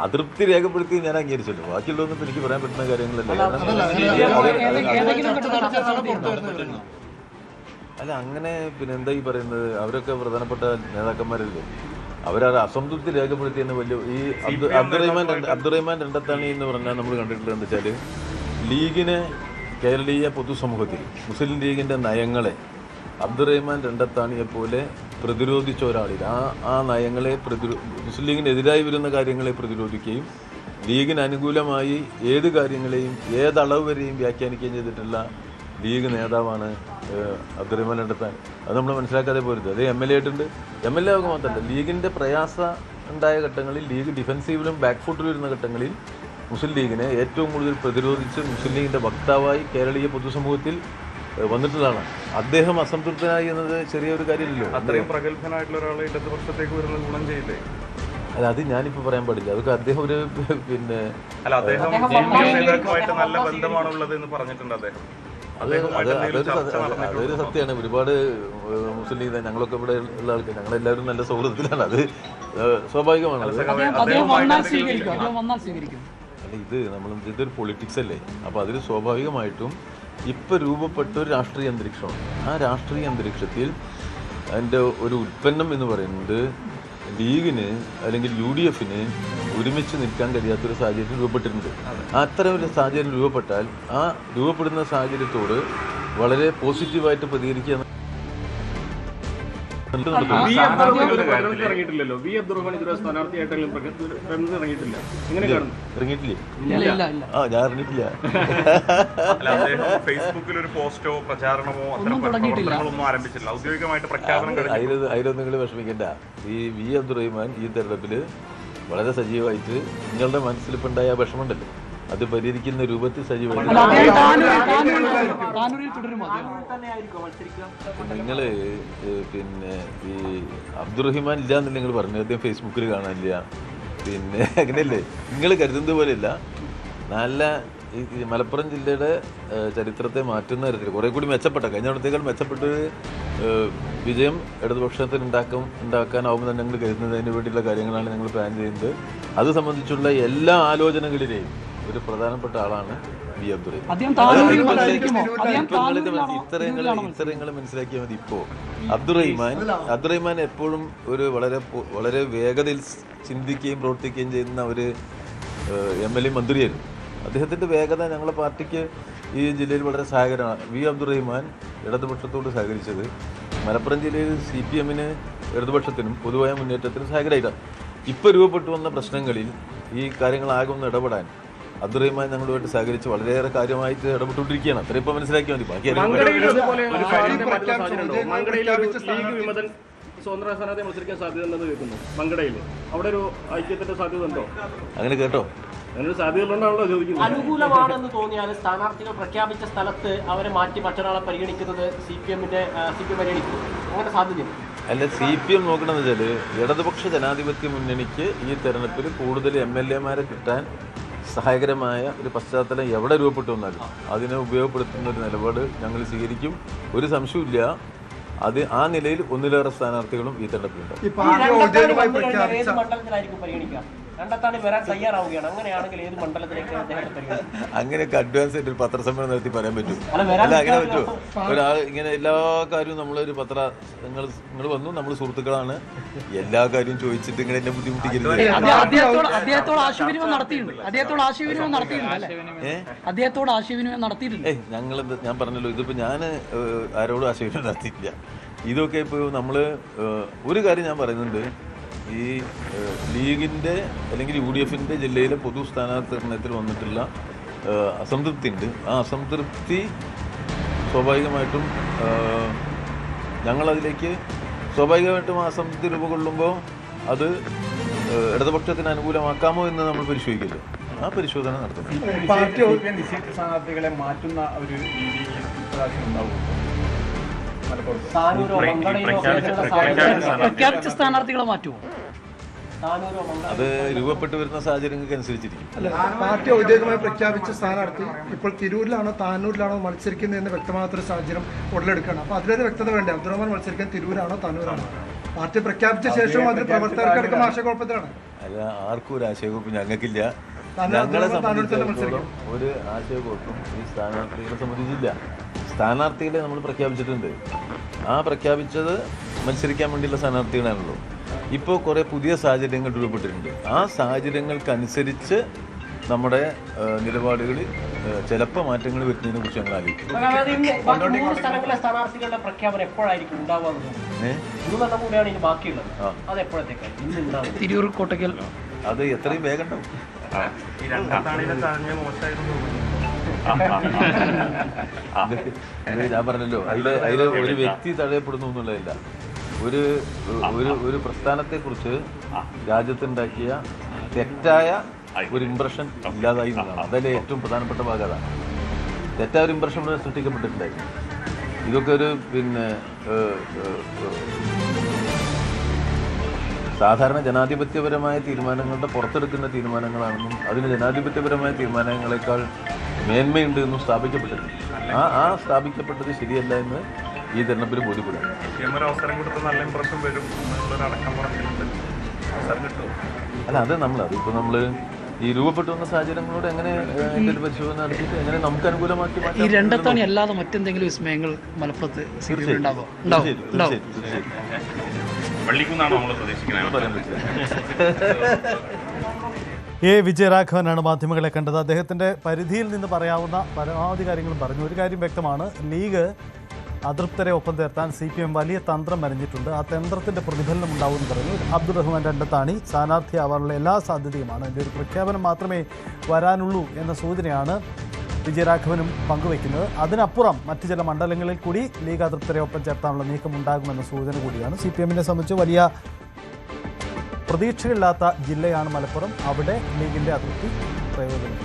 അതൃപ്തി രേഖപ്പെടുത്തി ഞാൻ അംഗീകരിച്ചല്ലോ. ബാക്കിയുള്ളതൊന്നും എനിക്ക് പറയാൻ പറ്റുന്ന കാര്യങ്ങളല്ല. അല്ല, അങ്ങനെ പിന്നെ എന്താ ഈ പറയുന്നത്, അവരൊക്കെ പ്രധാനപ്പെട്ട നേതാക്കന്മാരല്ലേ. അവരത് അസംതൃപ്തി രേഖപ്പെടുത്തിയെന്ന് വലിയ ഈ അബ്ദുറഹ്മാൻ രണ്ടത്താണി എന്ന് പറഞ്ഞാൽ നമ്മൾ കണ്ടിട്ടുള്ളത് എന്താ വെച്ചാൽ, ലീഗിനെ കേരളീയ പൊതുസമൂഹത്തിൽ മുസ്ലിം ലീഗിൻ്റെ നയങ്ങളെ അബ്ദുറഹ്മാൻ രണ്ടത്താണിയെപ്പോലെ പ്രതിരോധിച്ച ഒരാളിൽ ആ നയങ്ങളെ മുസ്ലിം ലീഗിനെതിരായി വരുന്ന കാര്യങ്ങളെ പ്രതിരോധിക്കുകയും ലീഗിന് അനുകൂലമായി ഏത് കാര്യങ്ങളെയും ഏതളവ് വരെയും വ്യാഖ്യാനിക്കുകയും ചെയ്തിട്ടുള്ള ലീഗ് നേതാവാണ് അബ്ദുറഹ്മാൻ രണ്ടത്താണി. അത് നമ്മൾ മനസ്സിലാക്കാതെ പോരുത്. അത് MLA ആയിട്ടുണ്ട്. MLA ആകുക മാത്രമല്ല, ലീഗിൻ്റെ പ്രയാസം ഉണ്ടായ ഘട്ടങ്ങളിൽ, ലീഗ് ഡിഫെൻസീവിലും ബാക്ക് ഫുട്ടിലും ഇരുന്ന ഘട്ടങ്ങളിൽ മുസ്ലിം ലീഗിനെ ഏറ്റവും കൂടുതൽ പ്രതിരോധിച്ച് മുസ്ലിം ലീഗിൻ്റെ വക്താവായി കേരളീയ പൊതുസമൂഹത്തിൽ വന്നിട്ടുള്ളതാണ്. അദ്ദേഹം അസംതൃപ്തനായി എന്നത് ചെറിയൊരു കാര്യമില്ലല്ലോ. അത്രയും പ്രഗത്ഭനായിട്ടുള്ള ഒരാളെ ഇടതുപക്ഷത്തേക്ക് വരുന്ന ഗുണം ചെയ്യില്ലേ? അല്ല, അത് ഞാനിപ്പോൾ പറയാൻ പാടില്ല. അതൊക്കെ അദ്ദേഹം ഒരു പിന്നെ നല്ല ബന്ധമാണുള്ളത് എന്ന് പറഞ്ഞിട്ടുണ്ട് അദ്ദേഹം. അതൊരു സത്യമാണ്. ഒരുപാട് മുസ്ലിം ലീഗ് ഞങ്ങളൊക്കെ ഇവിടെ ഉള്ള ആൾക്കാർ ഞങ്ങളെല്ലാവരും നല്ല സൗഹൃദത്തിലാണ്. അത് സ്വാഭാവികമാണ്. അല്ല, ഇത് ഇതൊരു പൊളിറ്റിക്സ് അല്ലേ. അപ്പോൾ അതിൽ സ്വാഭാവികമായിട്ടും ഇപ്പം രൂപപ്പെട്ട ഒരു രാഷ്ട്രീയ അന്തരീക്ഷമാണ്. ആ രാഷ്ട്രീയ അന്തരീക്ഷത്തിൽ അതിൻ്റെ ഒരു ഉൽപ്പന്നം എന്ന് പറയുന്നത് ലീഗിന് അല്ലെങ്കിൽ UDFന് ഒരുമിച്ച് നിൽക്കാൻ കഴിയാത്തൊരു സാഹചര്യം രൂപപ്പെട്ടിട്ടുണ്ട്. അത്തരം ഒരു സാഹചര്യം രൂപപ്പെട്ടാൽ ആ രൂപപ്പെടുന്ന സാഹചര്യത്തോട് വളരെ പോസിറ്റീവായിട്ട് പ്രതികരിക്കുക. ഫേസ്ബുക്കിൽ ഒരു പോസ്റ്റോ പ്രചാരണമോ ഒന്നും ആരംഭിച്ചില്ല. ഔദ്യോഗികമായിട്ട് പ്രഖ്യാപനം അതിലൊന്നും നിങ്ങൾ വിഷമിക്കണ്ട. ഈ വി അബ്ദുറഹിമാൻ ഈ തെരഞ്ഞെടുപ്പിൽ വളരെ സജീവമായിട്ട് നിങ്ങളുടെ മനസ്സിലിപ്പുണ്ടായ വിഷമമുണ്ടല്ലോ അത് പരിഹരിക്കുന്ന രൂപത്തിൽ സജീവമായിട്ട് നിങ്ങൾ പിന്നെ ഈ അബ്ദുറഹിമാൻ ഇല്ല എന്ന് നിങ്ങൾ പറഞ്ഞു. അദ്ദേഹം ഫേസ്ബുക്കിൽ കാണാനില്ല. പിന്നെ അങ്ങനെയല്ലേ നിങ്ങൾ കരുതുന്നത് പോലെയല്ല. നല്ല ഈ മലപ്പുറം ജില്ലയുടെ ചരിത്രത്തെ മാറ്റുന്ന തരത്തിൽ കുറേ കൂടി മെച്ചപ്പെട്ട കഴിഞ്ഞ തവണത്തേക്കാൾ മെച്ചപ്പെട്ടൊരു വിജയം ഇടതുപക്ഷത്തിന് ഉണ്ടാക്കാനാവുമ്പോൾ തന്നെ ഞങ്ങൾ കരുതുന്നതിന് വേണ്ടിയുള്ള കാര്യങ്ങളാണ് ഞങ്ങൾ പ്ലാൻ ചെയ്യുന്നത്. അത് സംബന്ധിച്ചുള്ള എല്ലാ ആലോചനകളിലെയും ഒരു പ്രധാനപ്പെട്ട ആളാണ് വി അബ്ദുറഹിമാൻ. ഇത്തരങ്ങൾ മനസ്സിലാക്കിയാൽ മതി. ഇപ്പോൾ അബ്ദുറഹിമാൻ എപ്പോഴും ഒരു വളരെ വേഗതയിൽ ചിന്തിക്കുകയും പ്രവർത്തിക്കുകയും ചെയ്യുന്ന ഒരു MLA മന്ത്രിയായിരുന്നു. അദ്ദേഹത്തിൻ്റെ വേഗത ഞങ്ങളുടെ പാർട്ടിക്ക് ഈ ജില്ലയിൽ വളരെ സഹായകരമാണ്. വി അബ്ദുറഹിമാൻ ഇടതുപക്ഷത്തോട് സഹകരിച്ചത് മലപ്പുറം ജില്ലയിൽ CPMന് ഇടതുപക്ഷത്തിനും പൊതുവായ മുന്നേറ്റത്തിനും സഹായകരമായിട്ടാണ്. ഇപ്പോൾ രൂപപ്പെട്ടു വന്ന പ്രശ്നങ്ങളിൽ ഈ കാര്യങ്ങളാകെ ഒന്ന് ഇടപെടാൻ അബ്ദുറഹിമാൻ ഞങ്ങളുമായിട്ട് സഹകരിച്ച് വളരെയേറെ കാര്യമായിട്ട് ഇടപെട്ടുകൊണ്ടിരിക്കുകയാണ്. അത്ര ഇപ്പോൾ മനസ്സിലാക്കിയാൽ മതി. ബാക്കി സ്വതന്ത്ര സ്ഥാനാർത്ഥി മത്സരിക്കാൻ സാധ്യതയുണ്ടെന്ന് കേൾക്കുന്നു. മങ്കടയിൽ അവിടെ ഒരു ഐക്യത്തിന്റെ സാധ്യത ഉണ്ടോ? അങ്ങനെ കേട്ടോ, അനുകൂലമാണെന്ന് തോന്നിയാൽ സ്ഥാനാർത്ഥികൾ പ്രഖ്യാപിച്ച സ്ഥലത്ത് അവരെ മാറ്റി മറ്റൊരാളെ പരിഗണിക്കുന്നത് CPM പരിഗണിക്കും. അങ്ങനെ സാധ്യതയുണ്ട്. അല്ല, CPM നോക്കണമെന്ന് വെച്ചാൽ ഇടതുപക്ഷ ജനാധിപത്യ മുന്നണിക്ക് ഈ തെരഞ്ഞെടുപ്പിൽ കൂടുതൽ MLA-മാരെ കിട്ടാൻ സഹായകരമായ ഒരു പശ്ചാത്തലം എവിടെ രൂപപ്പെട്ടു വന്നാലും അതിനെ ഉപയോഗപ്പെടുത്തുന്ന ഒരു നിലപാട് ഞങ്ങൾ സ്വീകരിക്കും. ഒരു സംശയമില്ല. അത് ആ നിലയിൽ ഒന്നിലേറെ സ്ഥാനാർത്ഥികളും ഈ തെരഞ്ഞെടുപ്പിലുണ്ട്. അങ്ങനെയൊക്കെ അഡ്വാൻസ് ആയിട്ട് ഒരു പത്രസമ്മേളനം നടത്തി പറയാൻ പറ്റും. അല്ല, അങ്ങനെ പറ്റുമോ? ഒരാൾ ഇങ്ങനെ എല്ലാ കാര്യവും നമ്മളൊരു നിങ്ങൾ വന്നു, നമ്മൾ സുഹൃത്തുക്കളാണ്, എല്ലാ കാര്യവും ചോദിച്ചിട്ട് ഇങ്ങനെ എന്നെ ബുദ്ധിമുട്ടിക്കരുത്. ഞാൻ പറഞ്ഞല്ലോ, ഇതിപ്പോ ഞാൻ ആരോടും ആശയവിനിമയം നടത്തിയിട്ടില്ല. ഇതൊക്കെ ഇപ്പോൾ നമ്മൾ ഒരു കാര്യം ഞാൻ പറയുന്നുണ്ട്. ഈ ലീഗിൻ്റെ അല്ലെങ്കിൽ UDFൻ്റെ ജില്ലയിലെ പൊതു സ്ഥാനാർത്ഥി നിർണയത്തിൽ വന്നിട്ടുള്ള അസംതൃപ്തി ഉണ്ട്. ആ അസംതൃപ്തി സ്വാഭാവികമായിട്ടും ഞങ്ങളതിലേക്ക് സ്വാഭാവികമായിട്ടും അസംതൃപ്തി രൂപകൊള്ളുമ്പോൾ അത് ഇടതുപക്ഷത്തിന് അനുകൂലമാക്കാമോ എന്ന് നമ്മൾ പരിശോധിക്കില്ല. ആ പരിശോധന നടത്തുന്നു. പാർട്ടി സ്ഥാനാർത്ഥികളെ മാറ്റുന്ന ഒരു രീതി ഉണ്ടാവും. പ്രഖ്യാപിച്ച സ്ഥാനാർത്ഥികളെ മാറ്റുമോ? അത് രൂപപ്പെട്ടു വരുന്ന സാഹചര്യങ്ങൾക്ക് അനുസരിച്ചിരിക്കും. പാർട്ടി ഔദ്യോഗികമായി പ്രഖ്യാപിച്ച സ്ഥാനാർത്ഥി ഇപ്പോൾ തിരൂരിലാണോ താനൂരിലാണോ മത്സരിക്കുന്നതെന്ന് വ്യക്തമാകാത്തൊരു സാഹചര്യം ഉടലെടുക്കുകയാണ്. അപ്പോൾ അതിലൊരു വ്യക്തത വേണ്ടേ? അബ്ദുറഹ്മാൻ മത്സരിക്കാൻ തിരൂരാണോ താനൂരാണോ? പാർട്ടി പ്രഖ്യാപിച്ച ശേഷവും അതിൽ പ്രവർത്തകർക്കടക്കം ആശയക്കുഴപ്പത്തിലാണ്. അല്ല, ആർക്കും ഒരു ആശയക്കുഴപ്പം ഞങ്ങൾക്കില്ല. ഞങ്ങളെ സംബന്ധിച്ചിടത്തോളം ഒരു ആശയക്കുഴപ്പം ഈ സ്ഥാനാർത്ഥികളെ സംബന്ധിച്ചില്ല. സ്ഥാനാർത്ഥികളെ നമ്മൾ പ്രഖ്യാപിച്ചിട്ടുണ്ട്. ആ പ്രഖ്യാപിച്ചത് മത്സരിക്കാൻ വേണ്ടിയുള്ള സ്ഥാനാർത്ഥികളാണല്ലോ. ഇപ്പോൾ കുറേ പുതിയ സാഹചര്യങ്ങൾ രൂപപ്പെട്ടിട്ടുണ്ട്. ആ സാഹചര്യങ്ങൾക്കനുസരിച്ച് നമ്മുടെ നിലപാടുകളിൽ ചിലപ്പോൾ മാറ്റങ്ങൾ വരുന്നതിനെ കുറിച്ച് ഞങ്ങൾ ആലോചിക്കും. സ്ഥാനാർത്ഥികളുടെ പ്രഖ്യാപനം എപ്പോഴായിരിക്കും ഉണ്ടാവുന്നത്? തിരൂർ, കോട്ടക്കൽ, അത് എത്രയും വേഗം ഉണ്ടാവും. ഞാൻ പറഞ്ഞല്ലോ, അതിൽ ഒരു വ്യക്തി തടയപ്പെടുന്നു എന്നുള്ളതല്ല, ഒരു പ്രസ്ഥാനത്തെക്കുറിച്ച് രാജ്യത്തുണ്ടാക്കിയ തെറ്റായ ഒരു ഇംപ്രഷൻ ഇല്ലാതായി എന്നതാണ്. അതിലെ ഏറ്റവും പ്രധാനപ്പെട്ട ഭാഗം അതാണ്. തെറ്റായ ഒരു ഇംപ്രഷൻ സൃഷ്ടിക്കപ്പെട്ടിട്ടുണ്ടായിരുന്നു. ഇതൊക്കെ ഒരു സാധാരണ ജനാധിപത്യപരമായ തീരുമാനങ്ങളുടെ പുറത്തെടുക്കുന്ന തീരുമാനങ്ങളാണെന്നും അതിന് ജനാധിപത്യപരമായ തീരുമാനങ്ങളെക്കാൾ മേന്മയുണ്ട് എന്നും സ്ഥാപിക്കപ്പെട്ടിട്ടുണ്ട്. ആ സ്ഥാപിക്കപ്പെട്ടത് ശരിയല്ല എന്ന് ഈ തെരഞ്ഞെടുപ്പിൽ ബോധ്യപ്പെടുന്നു. അവസരം കൊടുത്ത നല്ല ഇംപ്രഷൻ വരും എന്നുള്ളൊരടക്കം പറഞ്ഞിട്ടുണ്ട്. അവസരം കിട്ടും. അല്ല, അത് അതിപ്പോൾ നമ്മൾ ഈ രൂപപ്പെട്ടു വന്ന സാഹചര്യങ്ങളോട് എങ്ങനെ അതിൻ്റെ ഒരു പരിശോധന നടത്തിയിട്ട് എങ്ങനെ നമുക്ക് അനുകൂലമാക്കി മാറ്റാം. ഈ രണ്ടത്താണി അല്ലാതെ മറ്റെന്തെങ്കിലും വിസ്മയങ്ങൾ മലപ്പുറത്ത് എ വിജയരാഘവനാണ് മാധ്യമങ്ങളെ കണ്ടത്. അദ്ദേഹത്തിൻ്റെ പരിധിയിൽ നിന്ന് പറയാവുന്ന പരമാവധി കാര്യങ്ങളും പറഞ്ഞു. ഒരു കാര്യം വ്യക്തമാണ്, ലീഗ് അതൃപ്തരെ ഒപ്പം ചേർത്താൻ CPM വലിയ തന്ത്രം വരഞ്ഞിട്ടുണ്ട്. ആ തന്ത്രത്തിൻ്റെ പ്രതിഫലനം ഉണ്ടാവുമെന്ന് പറഞ്ഞു. അബ്ദുറഹ്മാൻ രണ്ടത്താണി സ്ഥാനാർത്ഥിയാവാനുള്ള എല്ലാ സാധ്യതയുമാണ്. അതിൻ്റെ ഒരു പ്രഖ്യാപനം മാത്രമേ വരാനുള്ളൂ എന്ന സൂചനയാണ് വിജയരാഘവനും പങ്കുവയ്ക്കുന്നത്. അതിനപ്പുറം മറ്റ് ചില മണ്ഡലങ്ങളിൽ കൂടി ലീഗ് അതൃപ്തരെ ഒപ്പം ചേർത്താനുള്ള നീക്കം ഉണ്ടാകുമെന്ന സൂചന കൂടിയാണ്. CPM-നെ സംബന്ധിച്ച് വലിയ പ്രതീക്ഷയില്ലാത്ത ജില്ലയാണ് മലപ്പുറം. അവിടെ ലീഗിൻ്റെ അതൃപ്തി പ്രയോജനം.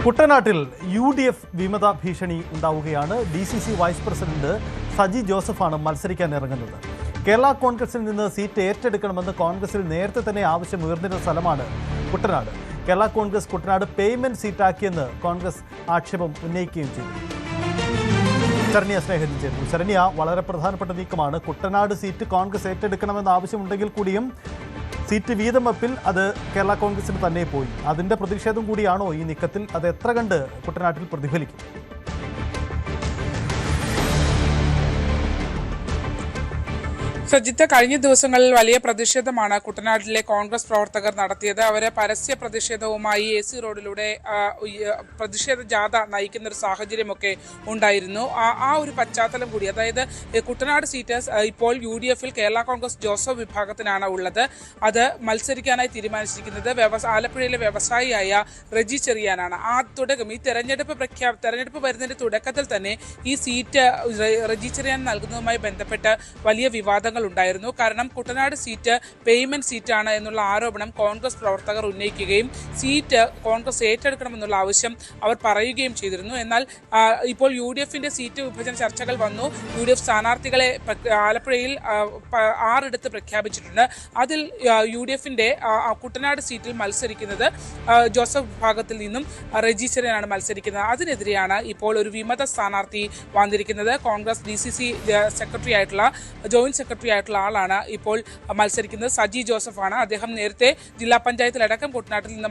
കുട്ടനാട്ടിൽ UDF വിമത ഭീഷണി ഉണ്ടാവുകയാണ്. DCC വൈസ് പ്രസിഡന്റ് സജി ജോസഫാണ് മത്സരിക്കാൻ ഇറങ്ങുന്നത്. കേരള കോൺഗ്രസിൽ നിന്ന് സീറ്റ് ഏറ്റെടുക്കണമെന്ന് കോൺഗ്രസിൽ നേരത്തെ തന്നെ ആവശ്യം ഉയർന്നിരുന്ന സ്ഥലമാണ് കുട്ടനാട്. കേരള കോൺഗ്രസ് കുട്ടനാട് പേയ്മെന്റ് സീറ്റാക്കിയെന്ന് കോൺഗ്രസ് ആക്ഷേപം ഉന്നയിക്കുകയും ചെയ്തു. ശരണ്യ സ്നേഹത്തിൽ ചേർന്നു. ശരണ്യ, വളരെ പ്രധാനപ്പെട്ട നീക്കമാണ്. കുട്ടനാട് സീറ്റ് കോൺഗ്രസ് ഏറ്റെടുക്കണമെന്ന ആവശ്യമുണ്ടെങ്കിൽ കൂടിയും സീറ്റ് വീതം വെപ്പിൽ അത് കേരള കോൺഗ്രസിന് തന്നെ പോയി. അതിൻ്റെ പ്രതിഷേധം കൂടിയാണോ ഈ നീക്കത്തിൽ? അത് എത്ര കണ്ട് കുട്ടനാട്ടിൽ പ്രതിഫലിക്കും? സജിത്ത്, കഴിഞ്ഞ ദിവസങ്ങളിൽ വലിയ പ്രതിഷേധമാണ് കുട്ടനാട്ടിലെ കോൺഗ്രസ് പ്രവർത്തകർ നടത്തിയത്. അവരെ പരസ്യ പ്രതിഷേധവുമായി AC റോഡിലൂടെ പ്രതിഷേധ ജാഥ നയിക്കുന്ന ഒരു സാഹചര്യമൊക്കെ ഉണ്ടായിരുന്നു. ആ ഒരു പശ്ചാത്തലം കൂടി, അതായത് കുട്ടനാട് സീറ്റ് ഇപ്പോൾ UDF-ൽ കേരള കോൺഗ്രസ് ജോസഫ് വിഭാഗത്തിനാണ് ഉള്ളത്. അത് മത്സരിക്കാനായി തീരുമാനിച്ചിരിക്കുന്നത് ആലപ്പുഴയിലെ വ്യവസായിയായ റെജി ചെറിയാനാണ്. ആ തുടക്കം ഈ തെരഞ്ഞെടുപ്പ് വരുന്നതിന്റെ തുടക്കത്തിൽ തന്നെ ഈ സീറ്റ് റെജി ചെറിയാൻ നൽകുന്നതുമായി ബന്ധപ്പെട്ട് വലിയ വിവാദങ്ങൾ ഉണ്ടായിരുന്നു. കാരണം കുട്ടനാട് സീറ്റ് പേയ്മെന്റ് സീറ്റാണ് എന്നുള്ള ആരോപണം കോൺഗ്രസ് പ്രവർത്തകർ ഉന്നയിക്കുകയും സീറ്റ് കോൺഗ്രസ് ഏറ്റെടുക്കണമെന്നുള്ള ആവശ്യം അവർ പറയുകയും ചെയ്തിരുന്നു. എന്നാൽ ഇപ്പോൾ UDF-ന്റെ സീറ്റ് വിഭജന ചർച്ചകൾ വന്നു. UDF സ്ഥാനാർത്ഥികളെ ആലപ്പുഴയിൽ 6 ഇടത്ത് പ്രഖ്യാപിച്ചിട്ടുണ്ട്. അതിൽ UDF-ന്റെ കുട്ടനാട് സീറ്റിൽ മത്സരിക്കുന്നത് ജോസഫ് വിഭാഗത്തിൽ നിന്നും റെജി ചെറിയാനാണ് മത്സരിക്കുന്നത്. അതിനെതിരെയാണ് ഇപ്പോൾ ഒരു വിമത സ്ഥാനാർത്ഥി വന്നിരിക്കുന്നത്. കോൺഗ്രസ് DCC സെക്രട്ടറി ആയിട്ടുള്ള ജോയിന്റ് സെക്രട്ടറി ആയിട്ടുള്ള ആളാണ് ഇപ്പോൾ മത്സരിക്കുന്നത്. സജി ജോസഫാണ്. അദ്ദേഹം നേരത്തെ ജില്ലാ പഞ്ചായത്തിലടക്കം കുട്ടനാട്ടിൽ നിന്ന്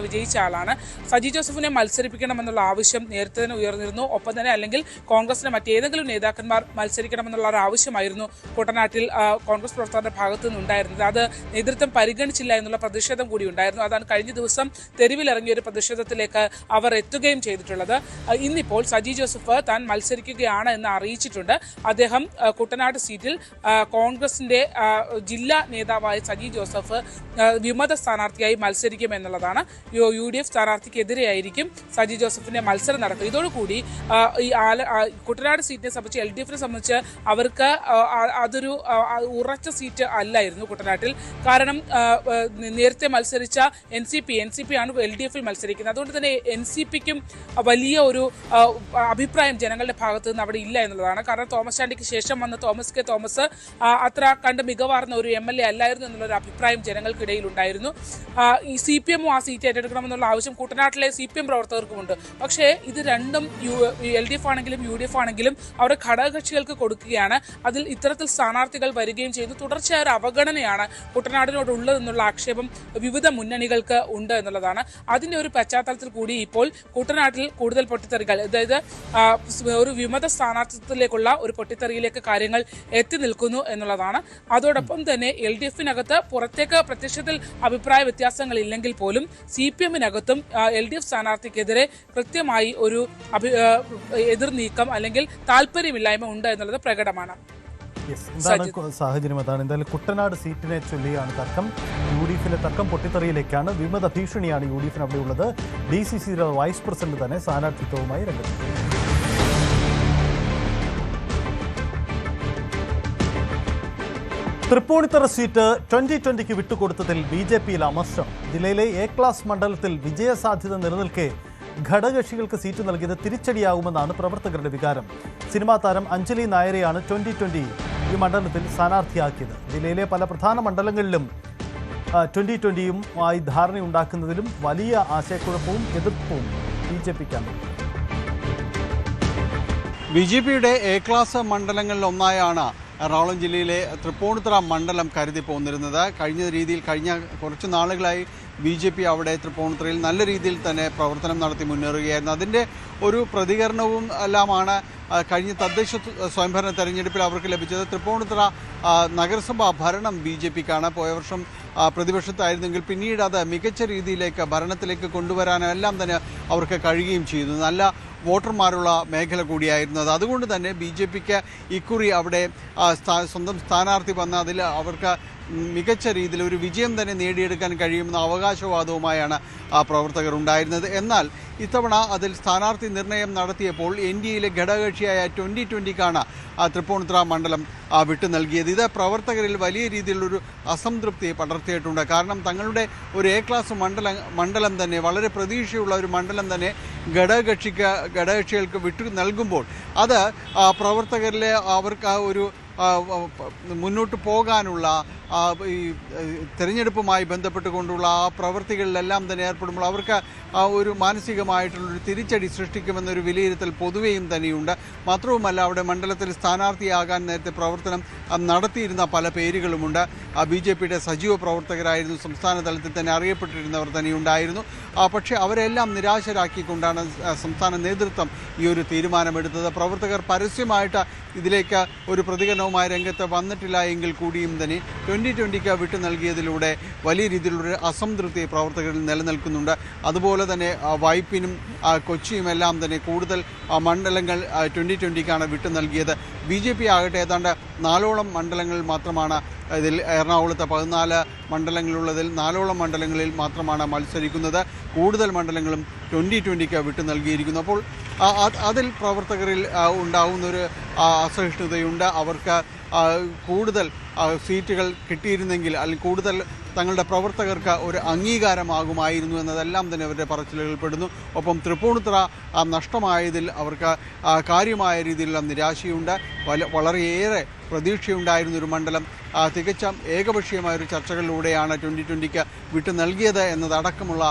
വിജയിച്ച ആളാണ്. സജി ജോസഫിനെ മത്സരിപ്പിക്കണമെന്നുള്ള ആവശ്യം നേരത്തെ തന്നെ ഉയർന്നിരുന്നു. ഒപ്പം തന്നെ അല്ലെങ്കിൽ കോൺഗ്രസിലെ മറ്റേതെങ്കിലും നേതാക്കന്മാർ മത്സരിക്കണമെന്നുള്ള ഒരു ആവശ്യമായിരുന്നു കുട്ടനാട്ടിൽ കോൺഗ്രസ് പ്രവർത്തകരുടെ ഭാഗത്തു നിന്നുണ്ടായിരുന്നത്. അത് നേതൃത്വം പരിഗണിച്ചില്ല എന്നുള്ള പ്രതിഷേധം കൂടി ഉണ്ടായിരുന്നു. അതാണ് കഴിഞ്ഞ ദിവസം തെരുവിലിറങ്ങിയ ഒരു പ്രതിഷേധത്തിലേക്ക് അവർ എത്തുകയും ചെയ്തിട്ടുള്ളത്. ഇന്നിപ്പോൾ സജി ജോസഫ് താൻ മത്സരിക്കുകയാണ് എന്ന് അറിയിച്ചിട്ടുണ്ട്. അദ്ദേഹം കുട്ടനാട് സീറ്റിൽ കോൺഗ്രസിന്റെ ജില്ലാ നേതാവായ സജി ജോസഫ് വിമത സ്ഥാനാർത്ഥിയായി മത്സരിക്കുമെന്നുള്ളതാണ്. UDF സ്ഥാനാർത്ഥിക്കെതിരെയായിരിക്കും സജി ജോസഫിന്റെ മത്സരം നടക്കുക. ഇതോടുകൂടി ഈ കുട്ടനാട് സീറ്റിനെ സംബന്ധിച്ച് LDF-നെ സംബന്ധിച്ച് അവർക്ക് അതൊരു ഉറച്ച സീറ്റ് അല്ലായിരുന്നു കുട്ടനാട്ടിൽ. കാരണം നേരത്തെ മത്സരിച്ച NCP ആണ് LDF-ൽ മത്സരിക്കുന്നത്. അതുകൊണ്ട് തന്നെ NCP-ക്കും വലിയ ഒരു അഭിപ്രായം ജനങ്ങളുടെ ഭാഗത്ത് നിന്ന് അവിടെ ഇല്ല എന്നുള്ളതാണ്. കാരണം തോമസ് ചാണ്ടിക്ക് ശേഷം വന്ന തോമസ് കെ തോമസ് അത്ര കണ്ട് മികവാർന്ന ഒരു MLA അല്ലായിരുന്നു എന്നുള്ളൊരു അഭിപ്രായം ജനങ്ങൾക്കിടയിൽ ഉണ്ടായിരുന്നു. ഈ CPM-ഉം ആ സീറ്റ് ഏറ്റെടുക്കണമെന്നുള്ള ആവശ്യം കുട്ടനാട്ടിലെ CPM പ്രവർത്തകർക്കുമുണ്ട്. പക്ഷേ ഇത് രണ്ടും LDF ആണെങ്കിലും UDF ആണെങ്കിലും അവരുടെ ഘടകകക്ഷികൾക്ക് കൊടുക്കുകയാണ്. അതിൽ ഇത്തരത്തിൽ സ്ഥാനാർത്ഥികൾ വരികയും ചെയ്യുന്നു. തുടർച്ചയായ ഒരു അവഗണനയാണ് കുട്ടനാടിനോടുള്ളതെന്നുള്ള ആക്ഷേപം വിവിധ മുന്നണികൾക്ക് ഉണ്ട് എന്നുള്ളതാണ്. അതിന്റെ ഒരു പശ്ചാത്തലത്തിൽ കൂടി ഇപ്പോൾ കുട്ടനാട്ടിൽ കൂടുതൽ പൊട്ടിത്തെറികൾ, അതായത് ഒരു വിമത സ്ഥാനാർത്ഥിത്വത്തിലേക്കുള്ള ഒരു പൊട്ടിത്തെറിയിലേക്ക് കാര്യങ്ങൾ എത്തി നിൽക്കുന്നു എന്നുള്ളതാണ്. അതോടൊപ്പം തന്നെ LDF-നകത്ത് പുറത്തേക്ക് പ്രത്യക്ഷത്തിൽ അഭിപ്രായ വ്യത്യാസങ്ങൾ ഇല്ലെങ്കിൽ പോലും CPM-നകത്തും LDF സ്ഥാനാർത്ഥിക്കെതിരെ കൃത്യമായി ഒരു എതിർ നീക്കം അല്ലെങ്കിൽ താല്പര്യമില്ലായ്മ ഉണ്ട് എന്നുള്ളത് പ്രകടമാണ്. എന്താണ് സാഹചര്യം? അതാണ് എന്തായാലും കുട്ടനാട് സീറ്റിനെ ചൊല്ലിയാണ് തർക്കം. UDF-ലെ തർക്കം പൊട്ടിത്തെറിയിലേക്കാണ്. വിമത ഭീഷണിയാണ് UDF-ന് അവിടെ ഉള്ളത്. DCC വൈസ് പ്രസിഡന്റ് തന്നെ സ്ഥാനാർത്ഥിത്വവുമായി രംഗത്ത്. തൃപ്പൂണിത്തറ സീറ്റ് 2020-ക്ക് വിട്ടുകൊടുത്തതിൽ BJP-യിൽ അമർഷം. ജില്ലയിലെ A ക്ലാസ് മണ്ഡലത്തിൽ വിജയസാധ്യത നിലനിൽക്കെ ഘടകകക്ഷികൾക്ക് സീറ്റ് നൽകിയത് തിരിച്ചടിയാകുമെന്നാണ് പ്രവർത്തകരുടെ വികാരം. സിനിമാ താരം അഞ്ജലി നായരെയാണ് 2020 ഈ മണ്ഡലത്തിൽ സ്ഥാനാർത്ഥിയാക്കിയത്. ജില്ലയിലെ പല പ്രധാന മണ്ഡലങ്ങളിലും 2020യുമായി ധാരണയുണ്ടാക്കുന്നതിലും വലിയ ആശയക്കുഴപ്പവും എതിർപ്പും BJPക്കാണ്. BJPയുടെ എ ക്ലാസ് മണ്ഡലങ്ങളിൽ ഒന്നായാണ് എറണാകുളം ജില്ലയിലെ തൃപ്പൂണിത്തുറ മണ്ഡലം കരുതി പോന്നിരുന്നത്. കഴിഞ്ഞ കുറച്ച് നാളുകളായി BJP അവിടെ തൃപ്പൂണിത്തുറയിൽ നല്ല രീതിയിൽ തന്നെ പ്രവർത്തനം നടത്തി മുന്നേറുകയായിരുന്നു. അതിൻ്റെ ഒരു പ്രതികരണവും എല്ലാമാണ് കഴിഞ്ഞ തദ്ദേശ സ്വയംഭരണ തെരഞ്ഞെടുപ്പിൽ അവർക്ക് ലഭിച്ചത്. തൃപ്പൂണിത്തുറ നഗരസഭാ ഭരണം BJPക്കാണ്. പോയ വർഷം പ്രതിപക്ഷത്തായിരുന്നെങ്കിൽ പിന്നീട് അത് മികച്ച രീതിയിലേക്ക് ഭരണത്തിലേക്ക് കൊണ്ടുവരാനെല്ലാം തന്നെ അവർക്ക് കഴിയുകയും ചെയ്തു. നല്ല വോട്ടർമാരുള്ള മേഖല കൂടിയായിരുന്നത്. അതുകൊണ്ട് തന്നെ BJPക്ക് ഇക്കുറി അവിടെ സ്വന്തം സ്ഥാനാർത്ഥി വന്ന അതിൽ അവർക്ക് മികച്ച രീതിയിൽ ഒരു വിജയം തന്നെ നേടിയെടുക്കാൻ കഴിയുമെന്ന അവകാശവാദവുമായാണ് പ്രവർത്തകർ ഉണ്ടായിരുന്നത്. എന്നാൽ ഇത്തവണ അതിൽ സ്ഥാനാർത്ഥി നിർണയം നടത്തിയപ്പോൾ NDAയിലെ ഘടകകക്ഷിയായ 2020ക്കാണ് തൃപ്പൂണിത്തുറ മണ്ഡലം വിട്ടു നൽകിയത്. ഇത് പ്രവർത്തകരിൽ വലിയ രീതിയിലുള്ളൊരു അസംതൃപ്തി പടർത്തിയിട്ടുണ്ട്. കാരണം തങ്ങളുടെ ഒരു എ ക്ലാസ് മണ്ഡലം തന്നെ, വളരെ പ്രതീക്ഷയുള്ള ഒരു മണ്ഡലം തന്നെ ഘടകകക്ഷികൾക്ക് വിട്ടു നൽകുമ്പോൾ അത് പ്രവർത്തകരിലെ അവർക്ക് ഒരു മുന്നോട്ട് പോകാനുള്ള ഈ തെരഞ്ഞെടുപ്പുമായി ബന്ധപ്പെട്ടുകൊണ്ടുള്ള ആ പ്രവൃത്തികളിലെല്ലാം തന്നെ ഏർപ്പെടുമ്പോൾ അവർക്ക് ഒരു മാനസികമായിട്ടുള്ളൊരു തിരിച്ചടി സൃഷ്ടിക്കുമെന്നൊരു വിലയിരുത്തൽ പൊതുവെയും തന്നെയുണ്ട്. മാത്രവുമല്ല, അവിടെ മണ്ഡലത്തിൽ സ്ഥാനാർത്ഥിയാകാൻ നേരത്തെ പ്രവർത്തനം നടത്തിയിരുന്ന പല പേരുകളുമുണ്ട്. BJPയുടെ സജീവ പ്രവർത്തകരായിരുന്നു, സംസ്ഥാന തലത്തിൽ തന്നെ അറിയപ്പെട്ടിരുന്നവർ തന്നെയുണ്ടായിരുന്നു. പക്ഷേ അവരെല്ലാം നിരാശരാക്കിക്കൊണ്ടാണ് സംസ്ഥാന നേതൃത്വം ഈ ഒരു തീരുമാനമെടുത്തത്. പ്രവർത്തകർ പരസ്യമായിട്ട് ഇതിലേക്ക് ഒരു പ്രതികരണവുമായി രംഗത്ത് വന്നിട്ടില്ല എങ്കിൽ കൂടിയും തന്നെ 2020ക്ക് വിട്ടു നൽകിയതിലൂടെ വലിയ രീതിയിലുള്ളൊരു അസംതൃപ്തി പ്രവർത്തകരിൽ നിലനിൽക്കുന്നുണ്ട്. അതുപോലെ തന്നെ വൈപ്പിനും കൊച്ചിയും എല്ലാം തന്നെ കൂടുതൽ മണ്ഡലങ്ങൾ 2020ക്കാണ് വിട്ടു നൽകിയത്. BJP ആകട്ടെ ഏതാണ്ട് 4ഓളം മണ്ഡലങ്ങളിൽ മാത്രമാണ് ഇതിൽ എറണാകുളത്ത് 14 മണ്ഡലങ്ങളുള്ളതിൽ 4ഓളം മണ്ഡലങ്ങളിൽ മാത്രമാണ് മത്സരിക്കുന്നത്. കൂടുതൽ മണ്ഡലങ്ങളും 2020ക്ക് വിട്ടു നൽകിയിരിക്കുന്നു. അപ്പോൾ അതിൽ പ്രവർത്തകരിൽ ഉണ്ടാകുന്നൊരു അസഹിഷ്ണുതയുണ്ട്. അവർക്ക് കൂടുതൽ സീറ്റുകൾ കിട്ടിയിരുന്നെങ്കിൽ അല്ലെങ്കിൽ കൂടുതൽ തങ്ങളുടെ പ്രവർത്തകർക്ക് ഒരു അംഗീകാരമാകുമായിരുന്നു എന്നതെല്ലാം തന്നെ അവരുടെ പറച്ചിലുകളിൽ പെടുന്നു. ഒപ്പം തൃപ്പൂണിത്തുറ നഷ്ടമായതിൽ അവർക്ക് കാര്യമായ രീതിയിലുള്ള നിരാശയുണ്ട്. വളരെയേറെ പ്രതീക്ഷയുണ്ടായിരുന്നൊരു മണ്ഡലം തികച്ചും ഏകപക്ഷീയമായൊരു ചർച്ചകളിലൂടെയാണ് 2020ക്ക് വിട്ടു നൽകിയത് എന്നതടക്കമുള്ള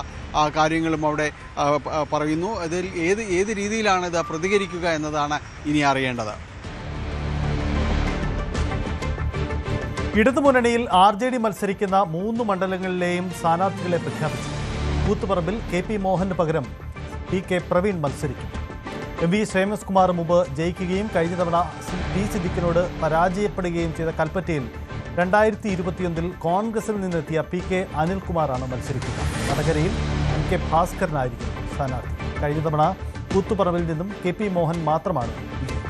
കാര്യങ്ങളും അവിടെ പറയുന്നു. അതിൽ ഏത് രീതിയിലാണ് ഇത് പ്രതികരിക്കുക എന്നതാണ് ഇനി അറിയേണ്ടത്. ഇടതുമുന്നണിയിൽ RJD മത്സരിക്കുന്ന 3 മണ്ഡലങ്ങളിലെയും സ്ഥാനാർത്ഥികളെ പ്രഖ്യാപിച്ചു. കൂത്തുപറമ്പിൽ KP മോഹന് പകരം PK പ്രവീൺ മത്സരിക്കും. MV ശ്രേമസ്കുമാർ മുമ്പ് ജയിക്കുകയും കഴിഞ്ഞ തവണ T സിദ്ദിഖിനോട് പരാജയപ്പെടുകയും ചെയ്ത കൽപ്പറ്റയിൽ 2021 കോൺഗ്രസിൽ നിന്നെത്തിയ PK അനിൽകുമാറാണ് മത്സരിക്കുക. വടകരയിൽ MK ഭാസ്കരനായിരിക്കും സ്ഥാനാർത്ഥി. കഴിഞ്ഞ തവണ കൂത്തുപറമ്പിൽ നിന്നും KP മോഹൻ മാത്രമാണ് വിജയിച്ചത്.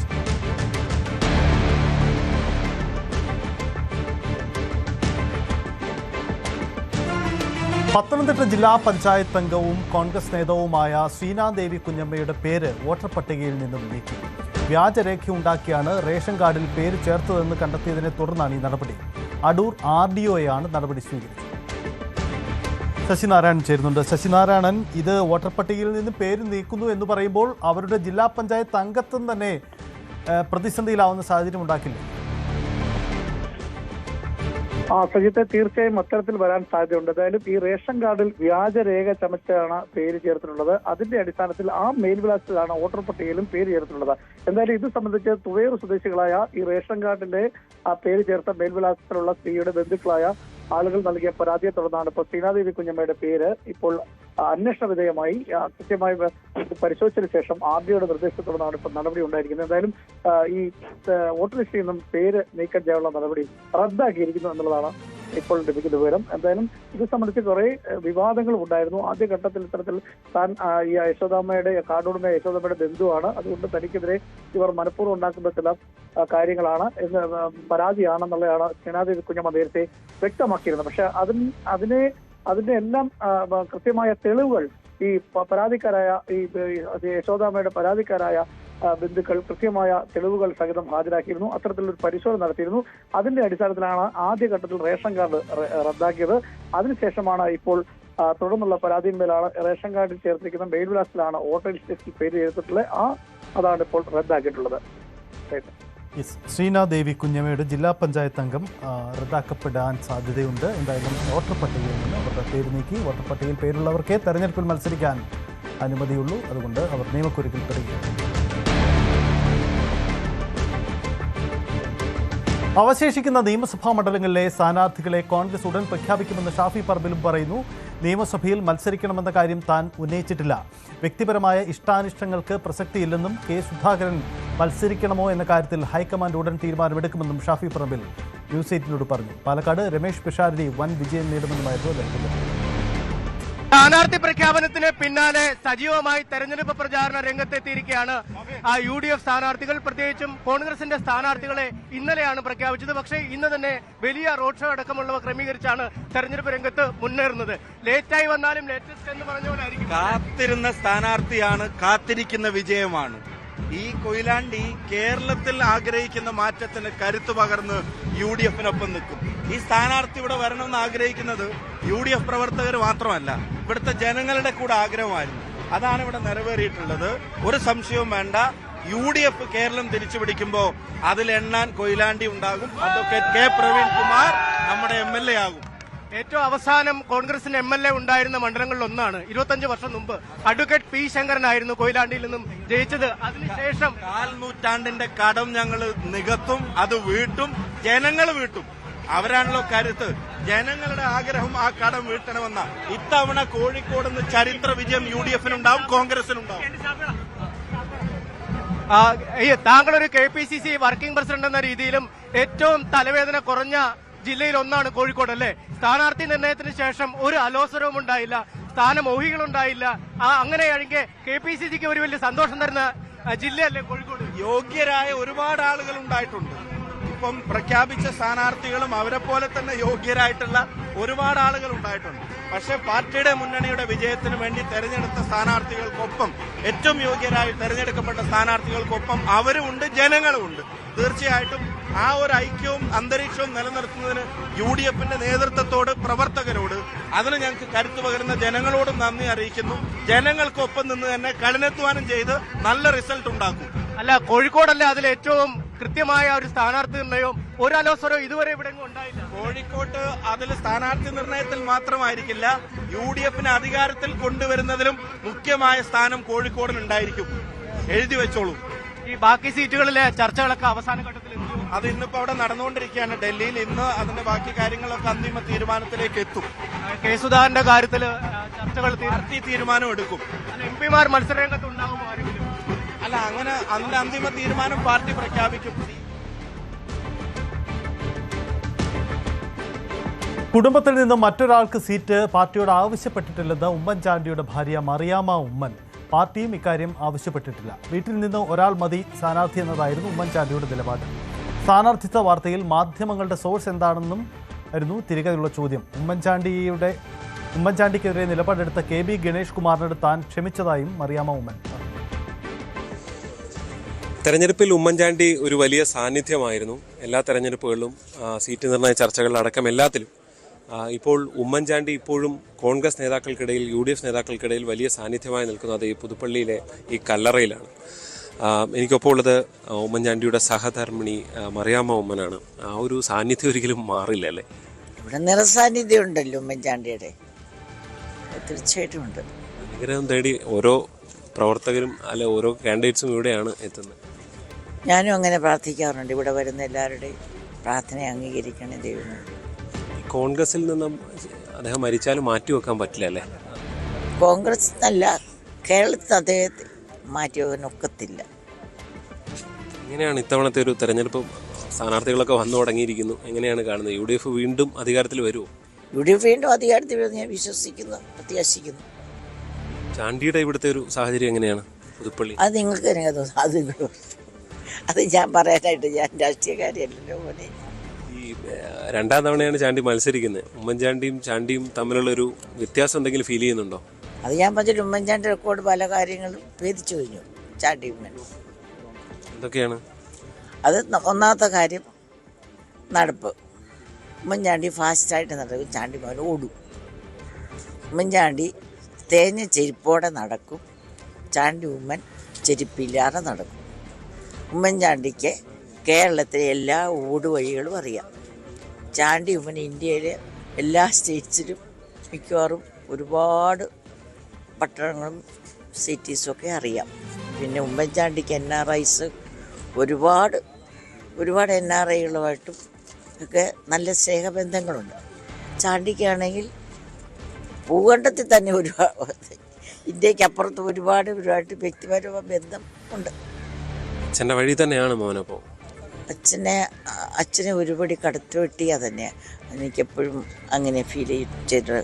പത്തനംതിട്ട ജില്ലാ പഞ്ചായത്ത് അംഗവും കോൺഗ്രസ് നേതാവുമായ ശ്രീനാദേവി കുഞ്ഞമ്മയുടെ പേര് വോട്ടർ പട്ടികയിൽ നിന്നും നീക്കി. വ്യാജരേഖയുണ്ടാക്കിയാണ് റേഷൻ കാർഡിൽ പേര് ചേർത്തതെന്ന് കണ്ടെത്തിയതിനെ തുടർന്നാണ് ഈ നടപടി. അടൂർ RDOയാണ് നടപടി സ്വീകരിച്ചത്. ശശിനാരായണൻ ചേരുന്നുണ്ട്. ശശിനാരായണൻ, ഇത് വോട്ടർ പട്ടികയിൽ നിന്ന് പേര് നീക്കുന്നു എന്ന് പറയുമ്പോൾ അവരുടെ ജില്ലാ പഞ്ചായത്ത് അംഗത്വം തന്നെ പ്രതിസന്ധിയിലാവുന്ന സാഹചര്യം ഉണ്ടാക്കില്ല? സജിത്തെ, തീർച്ചയായും അത്തരത്തിൽ വരാൻ സാധ്യതയുണ്ട്. എന്തായാലും ഈ റേഷൻ കാർഡിൽ വ്യാജരേഖ ചമച്ചാണ് പേര് ചേർത്തിട്ടുള്ളത്. അതിന്റെ അടിസ്ഥാനത്തിൽ ആ മേൽവിലാസത്തിലാണ് വോട്ടർ പട്ടികയിലും പേര് ചേർത്തിട്ടുള്ളത്. എന്തായാലും ഇത് സംബന്ധിച്ച് തുവയൂർ സ്വദേശികളായ ഈ റേഷൻ കാർഡിന്റെ ആ പേര് ചേർത്ത മേൽവിലാസത്തിലുള്ള സ്ത്രീയുടെ ബന്ധുക്കളായ ആളുകൾ നൽകിയ പരാതിയെ തുടർന്നാണ് ഇപ്പോൾ ശ്രീനാദേവി കുഞ്ഞമ്മയുടെ പേര് ഇപ്പോൾ അന്വേഷണ വിധേയമായി കൃത്യമായി പരിശോധിച്ചതിന് ശേഷം RDOയുടെ നിർദ്ദേശത്തെ തുടർന്നാണ് ഇപ്പോൾ നടപടി ഉണ്ടായിരിക്കുന്നത്. എന്തായാലും ഈ വോട്ടർ ലിസ്റ്റിൽ നിന്നും പേര് നീക്കം ചെയ്യാനുള്ള നടപടി റദ്ദാക്കിയിരിക്കുന്നു എന്നുള്ളതാണ് ഇപ്പോൾ ലഭിക്കുന്ന വിവരം. എന്തായാലും ഇത് സംബന്ധിച്ച് കുറെ വിവാദങ്ങളും ഉണ്ടായിരുന്നു. ആദ്യഘട്ടത്തിൽ ഇത്തരത്തിൽ താൻ ഈ യശോദാമ്മയുടെ കാർഡുടമ യശോദാമ്മയുടെ ബന്ധുവാണ്, അതുകൊണ്ട് തനിക്കെതിരെ ഇവർ മനഃപൂർവ്വം ഉണ്ടാക്കുന്ന ചില കാര്യങ്ങളാണ് എന്ന് പരാതിയാണെന്നുള്ളതാണ് ശ്രീനാദേവി കുഞ്ഞമ്മ നേരത്തെ വ്യക്തമാക്കിയിരുന്നത്. പക്ഷെ അതിന്റെ എല്ലാം കൃത്യമായ തെളിവുകൾ ഈ പരാതിക്കാരായ ഈ യശോദാമ്മയുടെ പരാതിക്കാരായ ബന്ധുക്കൾ കൃത്യമായ തെളിവുകൾ സഹിതം ഹാജരാക്കിയിരുന്നു. അത്തരത്തിലൊരു പരിശോധന നടത്തിയിരുന്നു. അതിന്റെ അടിസ്ഥാനത്തിലാണ് ആദ്യഘട്ടത്തിൽ റേഷൻ കാർഡ് റദ്ദാക്കിയത്. അതിനുശേഷമാണ് ഇപ്പോൾ തുടർന്നുള്ള പരാതിയിന്മേലാണ് റേഷൻ കാർഡിൽ ചേർത്തിരിക്കുന്ന മേൽവിലാസത്തിലാണ് വോട്ടർ ലിസ്റ്റിൽ പേര് ചേർത്തിട്ടുള്ളത്. അതാണ് ഇപ്പോൾ റദ്ദാക്കിയിട്ടുള്ളത്. ശ്രീനാദേവി കുഞ്ഞമ്മയുടെ ജില്ലാ പഞ്ചായത്ത് അംഗം റദ്ദാക്കപ്പെടാൻ സാധ്യതയുണ്ട്. എന്തായാലും വോട്ടർ പട്ടികയിൽ നിന്ന് അവരുടെ പേര് നീക്കി. വോട്ടർ പട്ടികയിൽ പേരുള്ളവർക്കേ തെരഞ്ഞെടുപ്പിൽ മത്സരിക്കാൻ അനുമതിയുള്ളൂ. അതുകൊണ്ട് അവർ നിയമക്കുരുക്കിൽ പെടുകയാണ്. അവശേഷിക്കുന്ന നിയമസഭാ മണ്ഡലങ്ങളിലെ സ്ഥാനാർത്ഥികളെ കോൺഗ്രസ് ഉടൻ പ്രഖ്യാപിക്കുമെന്ന് ഷാഫി പറമ്പിലും പറയുന്നു. നിയമസഭയിൽ മത്സരിക്കണമെന്ന കാര്യം താൻ ഉന്നയിച്ചിട്ടില്ല. വ്യക്തിപരമായ ഇഷ്ടാനിഷ്ടങ്ങൾക്ക് പ്രസക്തിയില്ലെന്നും കെ സുധാകരൻ മത്സരിക്കണമോ എന്ന കാര്യത്തിൽ ഹൈക്കമാൻഡ് ഉടൻ തീരുമാനമെടുക്കുമെന്നും ഷാഫി പറമ്പിൽ ന്യൂസ് 8 പറഞ്ഞു. പാലക്കാട് രമേശ് പിഷാരടി വൻ വിജയം നേടുമെന്നുമായിരുന്നു അദ്ദേഹത്തിന്റെ. സ്ഥാനാർത്ഥി പ്രഖ്യാപനത്തിന് പിന്നാലെ സജീവമായി തെരഞ്ഞെടുപ്പ് പ്രചാരണ രംഗത്തെത്തിയിരിക്കുകയാണ് UDF സ്ഥാനാർത്ഥികൾ. പ്രത്യേകിച്ചും കോൺഗ്രസിന്റെ സ്ഥാനാർത്ഥികളെ ഇന്നലെയാണ് പ്രഖ്യാപിച്ചത്. പക്ഷേ ഇന്ന് തന്നെ വലിയ റോഡ് ഷോ അടക്കമുള്ളവ ക്രമീകരിച്ചാണ് തെരഞ്ഞെടുപ്പ് രംഗത്ത് മുന്നേറുന്നത്. ലേറ്റായി വന്നാലും ലേറ്റസ്റ്റ് എന്ന് പറഞ്ഞ പോലെ ആയിരിക്കും. കാത്തിരുന്ന സ്ഥാനാർത്ഥിയാണ്, കാത്തിരിക്കുന്ന വിജയമാണ്. ഈ കൊയിലാണ്ടി കേരളത്തിൽ ആഗ്രഹിക്കുന്ന മാറ്റത്തിന് കരുത്തു പകർന്ന് UDFനൊപ്പം നിൽക്കും. ഈ സ്ഥാനാർത്ഥി ഇവിടെ വരണമെന്ന് ആഗ്രഹിക്കുന്നത് UDF പ്രവർത്തകർ മാത്രമല്ല, ഇവിടുത്തെ ജനങ്ങളുടെ കൂടെ ആഗ്രഹമായിരുന്നു. അതാണ് ഇവിടെ നിറവേറിയിട്ടുള്ളത്. ഒരു സംശയവും വേണ്ട. UDF കേരളം തിരിച്ചു പിടിക്കുമ്പോൾ അതിലെണ്ണാൻ കൊയിലാണ്ടി ഉണ്ടാകും. അഡ്വക്കേറ്റ് കെ പ്രവീൺ കുമാർ നമ്മുടെ MLA ആകും. ഏറ്റവും അവസാനം കോൺഗ്രസിന് MLA ഉണ്ടായിരുന്ന മണ്ഡലങ്ങളിൽ ഒന്നാണ് 25 വർഷം മുമ്പ് അഡ്വക്കേറ്റ് P ശങ്കരനായിരുന്നു കൊയിലാണ്ടിയിൽ നിന്നും ജയിച്ചത്. അതിനുശേഷം 4 നൂറ്റാണ്ടിന്റെ കടം ഞങ്ങൾ നികത്തും, അത് വീട്ടും, ജനങ്ങൾ വീട്ടും. അവരാണല്ലോ കരുത്ത്. ജനങ്ങളുടെ ആഗ്രഹം ആ കടം വീട്ടണമെന്ന. ഇത്തവണ കോഴിക്കോട് നിന്ന് ചരിത്ര വിജയം UDFനുണ്ടാവും, കോൺഗ്രസിനുണ്ടാവും. താങ്കളൊരു KPCC വർക്കിംഗ് പ്രസിഡന്റ് എന്ന രീതിയിലും ഏറ്റവും തലവേദന കുറഞ്ഞ ജില്ലയിൽ ഒന്നാണ് കോഴിക്കോട് അല്ലേ? സ്ഥാനാർത്ഥി നിർണയത്തിന് ശേഷം ഒരു അലോസരവും ഉണ്ടായില്ല, സ്ഥാനമോഹികളുണ്ടായില്ല. അങ്ങനെയാണെങ്കിൽ KPCCക്ക് ഒരു വലിയ സന്തോഷം തരുന്ന ജില്ലയല്ലേ കോഴിക്കോട്? യോഗ്യരായ ഒരുപാട് ആളുകൾ ഉണ്ടായിട്ടുണ്ട്. ഇപ്പം പ്രഖ്യാപിച്ച സ്ഥാനാർത്ഥികളും അവരെ പോലെ തന്നെ യോഗ്യരായിട്ടുള്ള ഒരുപാട് ആളുകൾ ഉണ്ടായിട്ടുണ്ട്. പക്ഷെ പാർട്ടിയുടെ മുന്നണിയുടെ വിജയത്തിന് വേണ്ടി തെരഞ്ഞെടുത്ത സ്ഥാനാർത്ഥികൾക്കൊപ്പം, ഏറ്റവും യോഗ്യരായി തെരഞ്ഞെടുക്കപ്പെട്ട സ്ഥാനാർത്ഥികൾക്കൊപ്പം അവരുമുണ്ട്, ജനങ്ങളുമുണ്ട്. തീർച്ചയായിട്ടും ആ ഒരു ഐക്യവും അന്തരീക്ഷവും നിലനിർത്തുന്നതിന് UDFന്റെ നേതൃത്വത്തോട്, പ്രവർത്തകരോട്, അതിന് ഞങ്ങൾക്ക് കരുത്തു പകരുന്ന ജനങ്ങളോടും നന്ദി അറിയിക്കുന്നു. ജനങ്ങൾക്കൊപ്പം നിന്ന് തന്നെ കഠിനാധ്വാനം ചെയ്ത് നല്ല റിസൾട്ട് ഉണ്ടാക്കും. അല്ല, കോഴിക്കോടല്ല അതിൽ ഏറ്റവും കൃത്യമായ ഒരു സ്ഥാനാർത്ഥി നിർണയവും ഒരു അലോസരവും ഇതുവരെ ഇവിടെ ഉണ്ടായില്ല. കോഴിക്കോട്ട് അതിൽ സ്ഥാനാർത്ഥി നിർണയത്തിൽ മാത്രമായിരിക്കില്ല, UDFനെ അധികാരത്തിൽ കൊണ്ടുവരുന്നതിലും മുഖ്യമായ സ്ഥാനം കോഴിക്കോടിനുണ്ടായിരിക്കും. എഴുതി വെച്ചോളൂ. ഈ ബാക്കി സീറ്റുകളിലെ ചർച്ചകളൊക്കെ അവസാന ഘട്ടത്തിൽ അത് ഇന്നിപ്പോ അവിടെ നടന്നുകൊണ്ടിരിക്കുകയാണ് ഡൽഹിയിൽ. ഇന്ന് അതിന്റെ ബാക്കി കാര്യങ്ങളൊക്കെ അന്തിമ തീരുമാനത്തിലേക്ക് എത്തും. കെ സുധാകരന്റെ കാര്യത്തിൽ ചർച്ചകൾ പാർട്ടി തീരുമാനം എടുക്കും. MP-മാർ മത്സരരംഗത്ത് ഉണ്ടാകുമോ ആരെങ്കിലും? അല്ല, അങ്ങനെ അതിന്റെ അന്തിമ തീരുമാനം പാർട്ടി പ്രഖ്യാപിക്കും. കുടുംബത്തിൽ നിന്നും മറ്റൊരാൾക്ക് സീറ്റ് പാർട്ടിയോട് ആവശ്യപ്പെട്ടിട്ടില്ലെന്ന് ഉമ്മൻചാണ്ടിയുടെ ഭാര്യ മറിയാമ്മ ഉമ്മൻ. പാർട്ടിയും ഇക്കാര്യം ആവശ്യപ്പെട്ടിട്ടില്ല. വീട്ടിൽ നിന്ന് ഒരാൾ മതി സ്ഥാനാർത്ഥി എന്നതായിരുന്നു ഉമ്മൻചാണ്ടിയുടെ നിലപാട്. സ്ഥാനാർത്ഥിത്വ വാർത്തയിൽ മാധ്യമങ്ങളുടെ സോഴ്സ് എന്താണെന്നും ആയിരുന്നു തിരികെയുള്ള ചോദ്യം. ഉമ്മൻചാണ്ടിക്കെതിരെ നിലപാടെടുത്ത KB ഗണേഷ് കുമാറിനോട് താൻ ക്ഷമിച്ചതായും മറിയാമ്മ ഉമ്മൻ. തെരഞ്ഞെടുപ്പിൽ ഉമ്മൻചാണ്ടി ഒരു വലിയ സാന്നിധ്യമായിരുന്നു. എല്ലാ തെരഞ്ഞെടുപ്പുകളിലും, സീറ്റ് നിർണയ ചർച്ചകളിലടക്കം എല്ലാത്തിലും. ഇപ്പോൾ ഉമ്മൻചാണ്ടി ഇപ്പോഴും കോൺഗ്രസ് നേതാക്കൾക്കിടയിൽ, UDF നേതാക്കൾക്കിടയിൽ വലിയ സാന്നിധ്യമായി നിൽക്കുന്നത് ഈ പുതുപ്പള്ളിയിലെ ഈ കല്ലറയിലാണ്. എനിക്കൊപ്പോൾ ഉള്ളത് ഉമ്മൻചാണ്ടിയുടെ സഹധർമ്മിണി മറിയാമ്മ ഉമ്മനാണ്. ആ ഒരു സാന്നിധ്യം ഒരിക്കലും മാറില്ല അല്ലേ? ഇവിടെ നിറസാന്നിധ്യം ഉണ്ടല്ലോ ഉമ്മൻചാണ്ടിയുടെ, തീർച്ചയായിട്ടും ഉണ്ട്. അനുഗ്രഹം തേടി ഓരോ പ്രവർത്തകരും അല്ലെ ഓരോ കാൻഡിഡേറ്റ്സും ഇവിടെയാണ് എത്തുന്നത്. ഞാനും അങ്ങനെ പ്രാർത്ഥിക്കാറുണ്ട്. ഇവിടെ വരുന്ന എല്ലാവരുടെയും പ്രാർത്ഥനയെ അംഗീകരിക്കണേ ദൈവമേ. കോൺഗ്രസിൽ നിന്നും അദ്ദേഹം മരിച്ചാലും മാറ്റിവെക്കാൻ പറ്റില്ല അല്ലേ? കോൺഗ്രസ് അല്ല, കേരളത്തിൽ അദ്ദേഹത്തെ മാറ്റിവെക്കാൻ ഒക്കത്തില്ല. എങ്ങനെയാണ് ഇത്തവണത്തെ ഒരു തെരഞ്ഞെടുപ്പ്? സ്ഥാനാർത്ഥികളൊക്കെ വന്നു തുടങ്ങിയിരിക്കുന്നു. എങ്ങനെയാണ് കാണുന്നത്? UDF വീണ്ടും അധികാരത്തിൽ വരുമോ? UDF വീണ്ടും അധികാരത്തിൽ വരുമെന്ന് ഞാൻ വിശ്വസിക്കുന്നു, പ്രത്യാശിക്കുന്നു. ചാണ്ടിയുടെ ഇവിടുത്തെ ഒരു സാഹചര്യം എങ്ങനെയാണ് പുതുപ്പള്ളി? അത് നിങ്ങൾക്ക് തന്നെ തോന്നുന്നു. അത് ഞാൻ പറയാനായിട്ട് ഞാൻ രാഷ്ട്രീയക്കാരിയല്ലോ പോലെ. ഈ രണ്ടാം തവണയാണ് ചാണ്ടി മത്സരിക്കുന്നത്. ഉമ്മൻചാണ്ടിയും ചാണ്ടിയും തമ്മിലുള്ളൊരു വ്യത്യാസം എന്തെങ്കിലും ഫീൽ ചെയ്യുന്നുണ്ടോ? അത് ഞാൻ പറഞ്ഞിട്ട് ഉമ്മൻചാണ്ടി റെക്കോർഡ് പല കാര്യങ്ങളും ഭേദിച്ചു കഴിഞ്ഞു. ചാണ്ടി ഉമ്മൻ എന്തൊക്കെയാണ്? അത് ഒന്നാമത്തെ കാര്യം നടപ്പ്. ഉമ്മൻചാണ്ടി ഫാസ്റ്റായിട്ട് നടക്കും, ചാണ്ടി മോൻ ഓടും. ഉമ്മൻചാണ്ടി തേഞ്ഞ ചെരുപ്പോടെ നടക്കും, ചാണ്ടി ഉമ്മൻ ചെരുപ്പില്ലാതെ നടക്കും. ഉമ്മൻചാണ്ടിക്ക് കേരളത്തിലെ എല്ലാ ഊടുവഴികളും അറിയാം. ചാണ്ടി ഉമ്മൻ ഇന്ത്യയിലെ എല്ലാ സ്റ്റേറ്റ്സിലും മിക്കവാറും ഒരുപാട് പട്ടണങ്ങളും സിറ്റീസും ഒക്കെ അറിയാം. പിന്നെ ഉമ്മൻചാണ്ടിക്ക് NRIs ഒരുപാട് NRIകളുമായിട്ടും ഒക്കെ നല്ല സ്നേഹബന്ധങ്ങളുണ്ട്. ചാണ്ടിക്കാണെങ്കിൽ ഭൂഖണ്ഡത്തിൽ തന്നെ ഒരുപാട് ഇന്ത്യക്ക് അപ്പുറത്ത് ഒരുപാട് വ്യക്തിപരമായ ബന്ധം ഉണ്ട്. അച്ഛൻ്റെ വഴി തന്നെയാണ് മോനപ്പോൾ. അച്ഛനെ ഒരുപടി കടത്തി വെട്ടിയാൽ തന്നെ എനിക്കെപ്പോഴും അങ്ങനെ ഫീൽ ചെയ്തിട്ട്.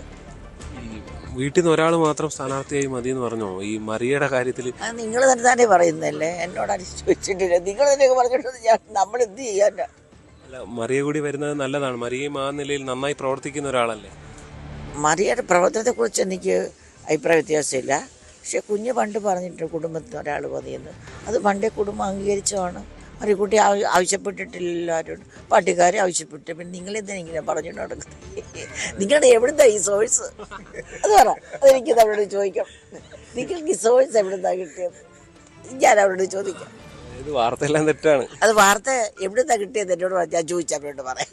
വീട്ടിൽ നിന്ന് ഒരാൾ മാത്രം സ്ഥാനാർത്ഥിയായി മതി എന്ന് പറഞ്ഞോ ഈ മറിയയുടെ കാര്യത്തിൽ? നിങ്ങൾ തന്നെ പറയുന്നല്ലേ, എന്നോട് ചോദിച്ചിട്ടില്ല. നിങ്ങൾ തന്നെയൊക്കെ പറഞ്ഞിട്ട് നമ്മൾ എന്ത് ചെയ്യാനാ? അല്ല, മറിയ കൂടി വരുന്നത് നല്ലതാണ്. മറിയയും ആ നിലയിൽ നന്നായി പ്രവർത്തിക്കുന്ന ഒരാളല്ലേ. മറിയയുടെ പ്രവർത്തനത്തെക്കുറിച്ച് എനിക്ക് അഭിപ്രായ വ്യത്യാസമില്ല. പക്ഷെ കുഞ്ഞ് പണ്ട് പറഞ്ഞിട്ടുണ്ട് കുടുംബത്തിന് ഒരാൾ മതിയെന്ന്. അത് പണ്ടേ കുടുംബം അംഗീകരിച്ചതാണ്. മറിയക്കുട്ടി ആവശ്യപ്പെട്ടിട്ടില്ല, ആരോട് പാർട്ടിക്കാരെ ആവശ്യപ്പെട്ടു. പിന്നെ നിങ്ങളെന്താ ഇങ്ങനെ പറഞ്ഞിട്ട് നടക്കുന്നത്? നിങ്ങളുടെ എവിടുന്നാ ഈ സോഴ്സ്? അത് പറ, അതെനിക്ക് അവരോട് ചോദിക്കാം. നിങ്ങൾക്ക് ഈ സോഴ്സ് എവിടുന്നാ കിട്ടിയത്? ഞാൻ അവരോട് ചോദിക്കാം. വാർത്തയെല്ലാം തെറ്റാണ്. അത് വാർത്ത എവിടുന്നാ കിട്ടിയത് എന്നോട് ഞാൻ ചോദിച്ചാൽ അവരോട് പറയാം.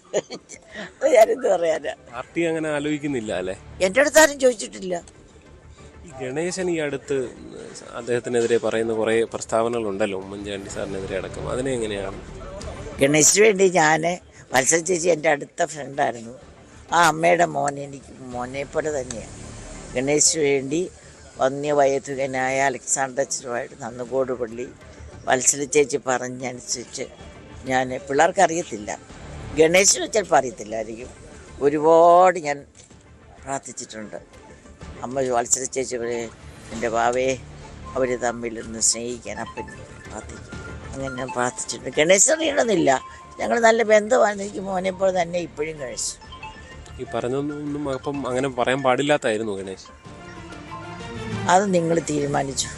ഞാനെന്ത് പറയാനാ? പാർട്ടി അങ്ങനെ ആലോചിക്കുന്നില്ല അല്ലേ? എൻ്റെ അടുത്താരും ചോദിച്ചിട്ടില്ല. ഈ ഗണേശൻ ഈ അടുത്ത് അദ്ദേഹത്തിനെതിരെ പറയുന്ന കുറേ പ്രസ്താവനകളുണ്ടല്ലോ, ഉമ്മൻചാണ്ടി സാറിനെതിരെ അടക്കം. അതിനെ എങ്ങനെയാണ്? ഗണേശിന് വേണ്ടി ഞാൻ മത്സര ചേച്ചി എൻ്റെ അടുത്ത ഫ്രണ്ടായിരുന്നു. ആ അമ്മയുടെ മോൻ എനിക്ക് മോനെ പോലെ തന്നെയാണ്. ഗണേശിന് വേണ്ടി വന്യവയോധികനായ അലക്സാണ്ടർ അച്ഛനുമായിട്ട് നന്നുകോട് പള്ളി മത്സര ചേച്ചി പറഞ്ഞനുസരിച്ച് ഞാൻ പിള്ളേർക്ക് അറിയത്തില്ല, ഗണേശിന് ചിലപ്പോൾ അറിയത്തില്ലായിരിക്കും, ഒരുപാട് ഞാൻ പ്രാർത്ഥിച്ചിട്ടുണ്ട്. അമ്മ മത്സര ചേച്ചി എൻ്റെ ബാവയെ അവർ തമ്മിലൊന്ന് സ്നേഹിക്കാൻ അപ്പൻ പ്രാർത്ഥിക്കും. അങ്ങനെ ഞാൻ പ്രാർത്ഥിച്ചിട്ടുണ്ട്. ഗണേശൻ അറിയണമെന്നില്ല, ഞങ്ങൾ നല്ല ബന്ധമാണ്. എനിക്ക് മോനെപ്പോൾ തന്നെ ഇപ്പോഴും ഗണേശ്. ഈ പറഞ്ഞൊന്നും അപ്പം അങ്ങനെ പറയാൻ പാടില്ലാത്തായിരുന്നു ഗണേശ്. അത് നിങ്ങൾ തീരുമാനിച്ചു.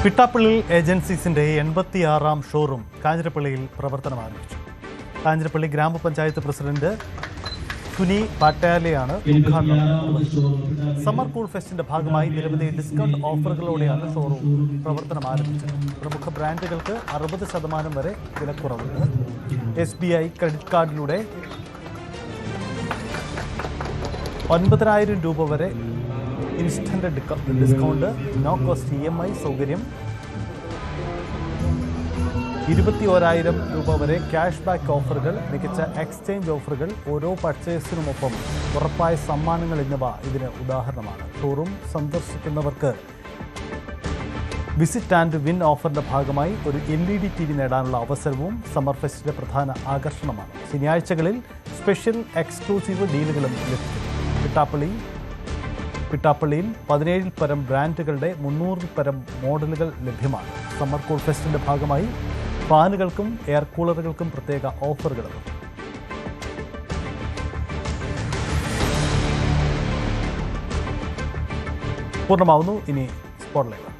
പിട്ടാപ്പള്ളി ഏജൻസീസിന്റെ 86ാം ഷോറൂം കാഞ്ഞിരപ്പള്ളിയിൽ പ്രവർത്തനം ആരംഭിച്ചു. കാഞ്ഞിരപ്പള്ളി ഗ്രാമപഞ്ചായത്ത് പ്രസിഡന്റ് സുനി പാട്ടാലയാണ് ഉദ്ഘാടനം നിർവഹിച്ചത്. സമ്മർ കൂൾ ഫെസ്റ്റിന്റെ ഭാഗമായി നിരവധി ഡിസ്കൗണ്ട് ഓഫറുകളോടെയാണ് ഷോറൂം പ്രവർത്തനം ആരംഭിച്ചത്. പ്രമുഖ ബ്രാൻഡുകൾക്ക് 60% വരെ വിലക്കുറവുണ്ട്. SBI ക്രെഡിറ്റ് കാർഡിലൂടെ 9,000 രൂപ വരെ instant discount, no cost EMI സൗകര്യം, 21,000 രൂപ വരെ ക്യാഷ് ബാക്ക് ഓഫറുകൾ, മികച്ച എക്സ്ചേഞ്ച് ഓഫറുകൾ, ഓരോ പർച്ചേസിനുമൊപ്പം ഉറപ്പായ സമ്മാനങ്ങൾ എന്നിവ ഇതിന് ഉദാഹരണമാണ്. ഷോറൂം സന്ദർശിക്കുന്നവർക്ക് വിസിറ്റ് ആൻഡ് വിൻ ഓഫറിന്റെ ഭാഗമായി ഒരു LED TV നേടാനുള്ള അവസരവും സമ്മർ ഫെസ്റ്റിന്റെ പ്രധാന ആകർഷണമാണ്. ശനിയാഴ്ചകളിൽ സ്പെഷ്യൽ എക്സ്ക്ലൂസീവ് ഡീലുകളും ലഭിക്കും. പിട്ടാപ്പള്ളിയിൽ 17 പരം ബ്രാൻഡുകളുടെ 300 പരം മോഡലുകൾ ലഭ്യമാണ്. സമ്മർ കൂൾ ഫെസ്റ്റിന്റെ ഭാഗമായി ഫാനുകൾക്കും എയർ കൂളറുകൾക്കും പ്രത്യേക ഓഫറുകളും. പൂർണ്ണമാവുന്നു. ഇനി സ്പോട്ട്ലൈറ്റ്.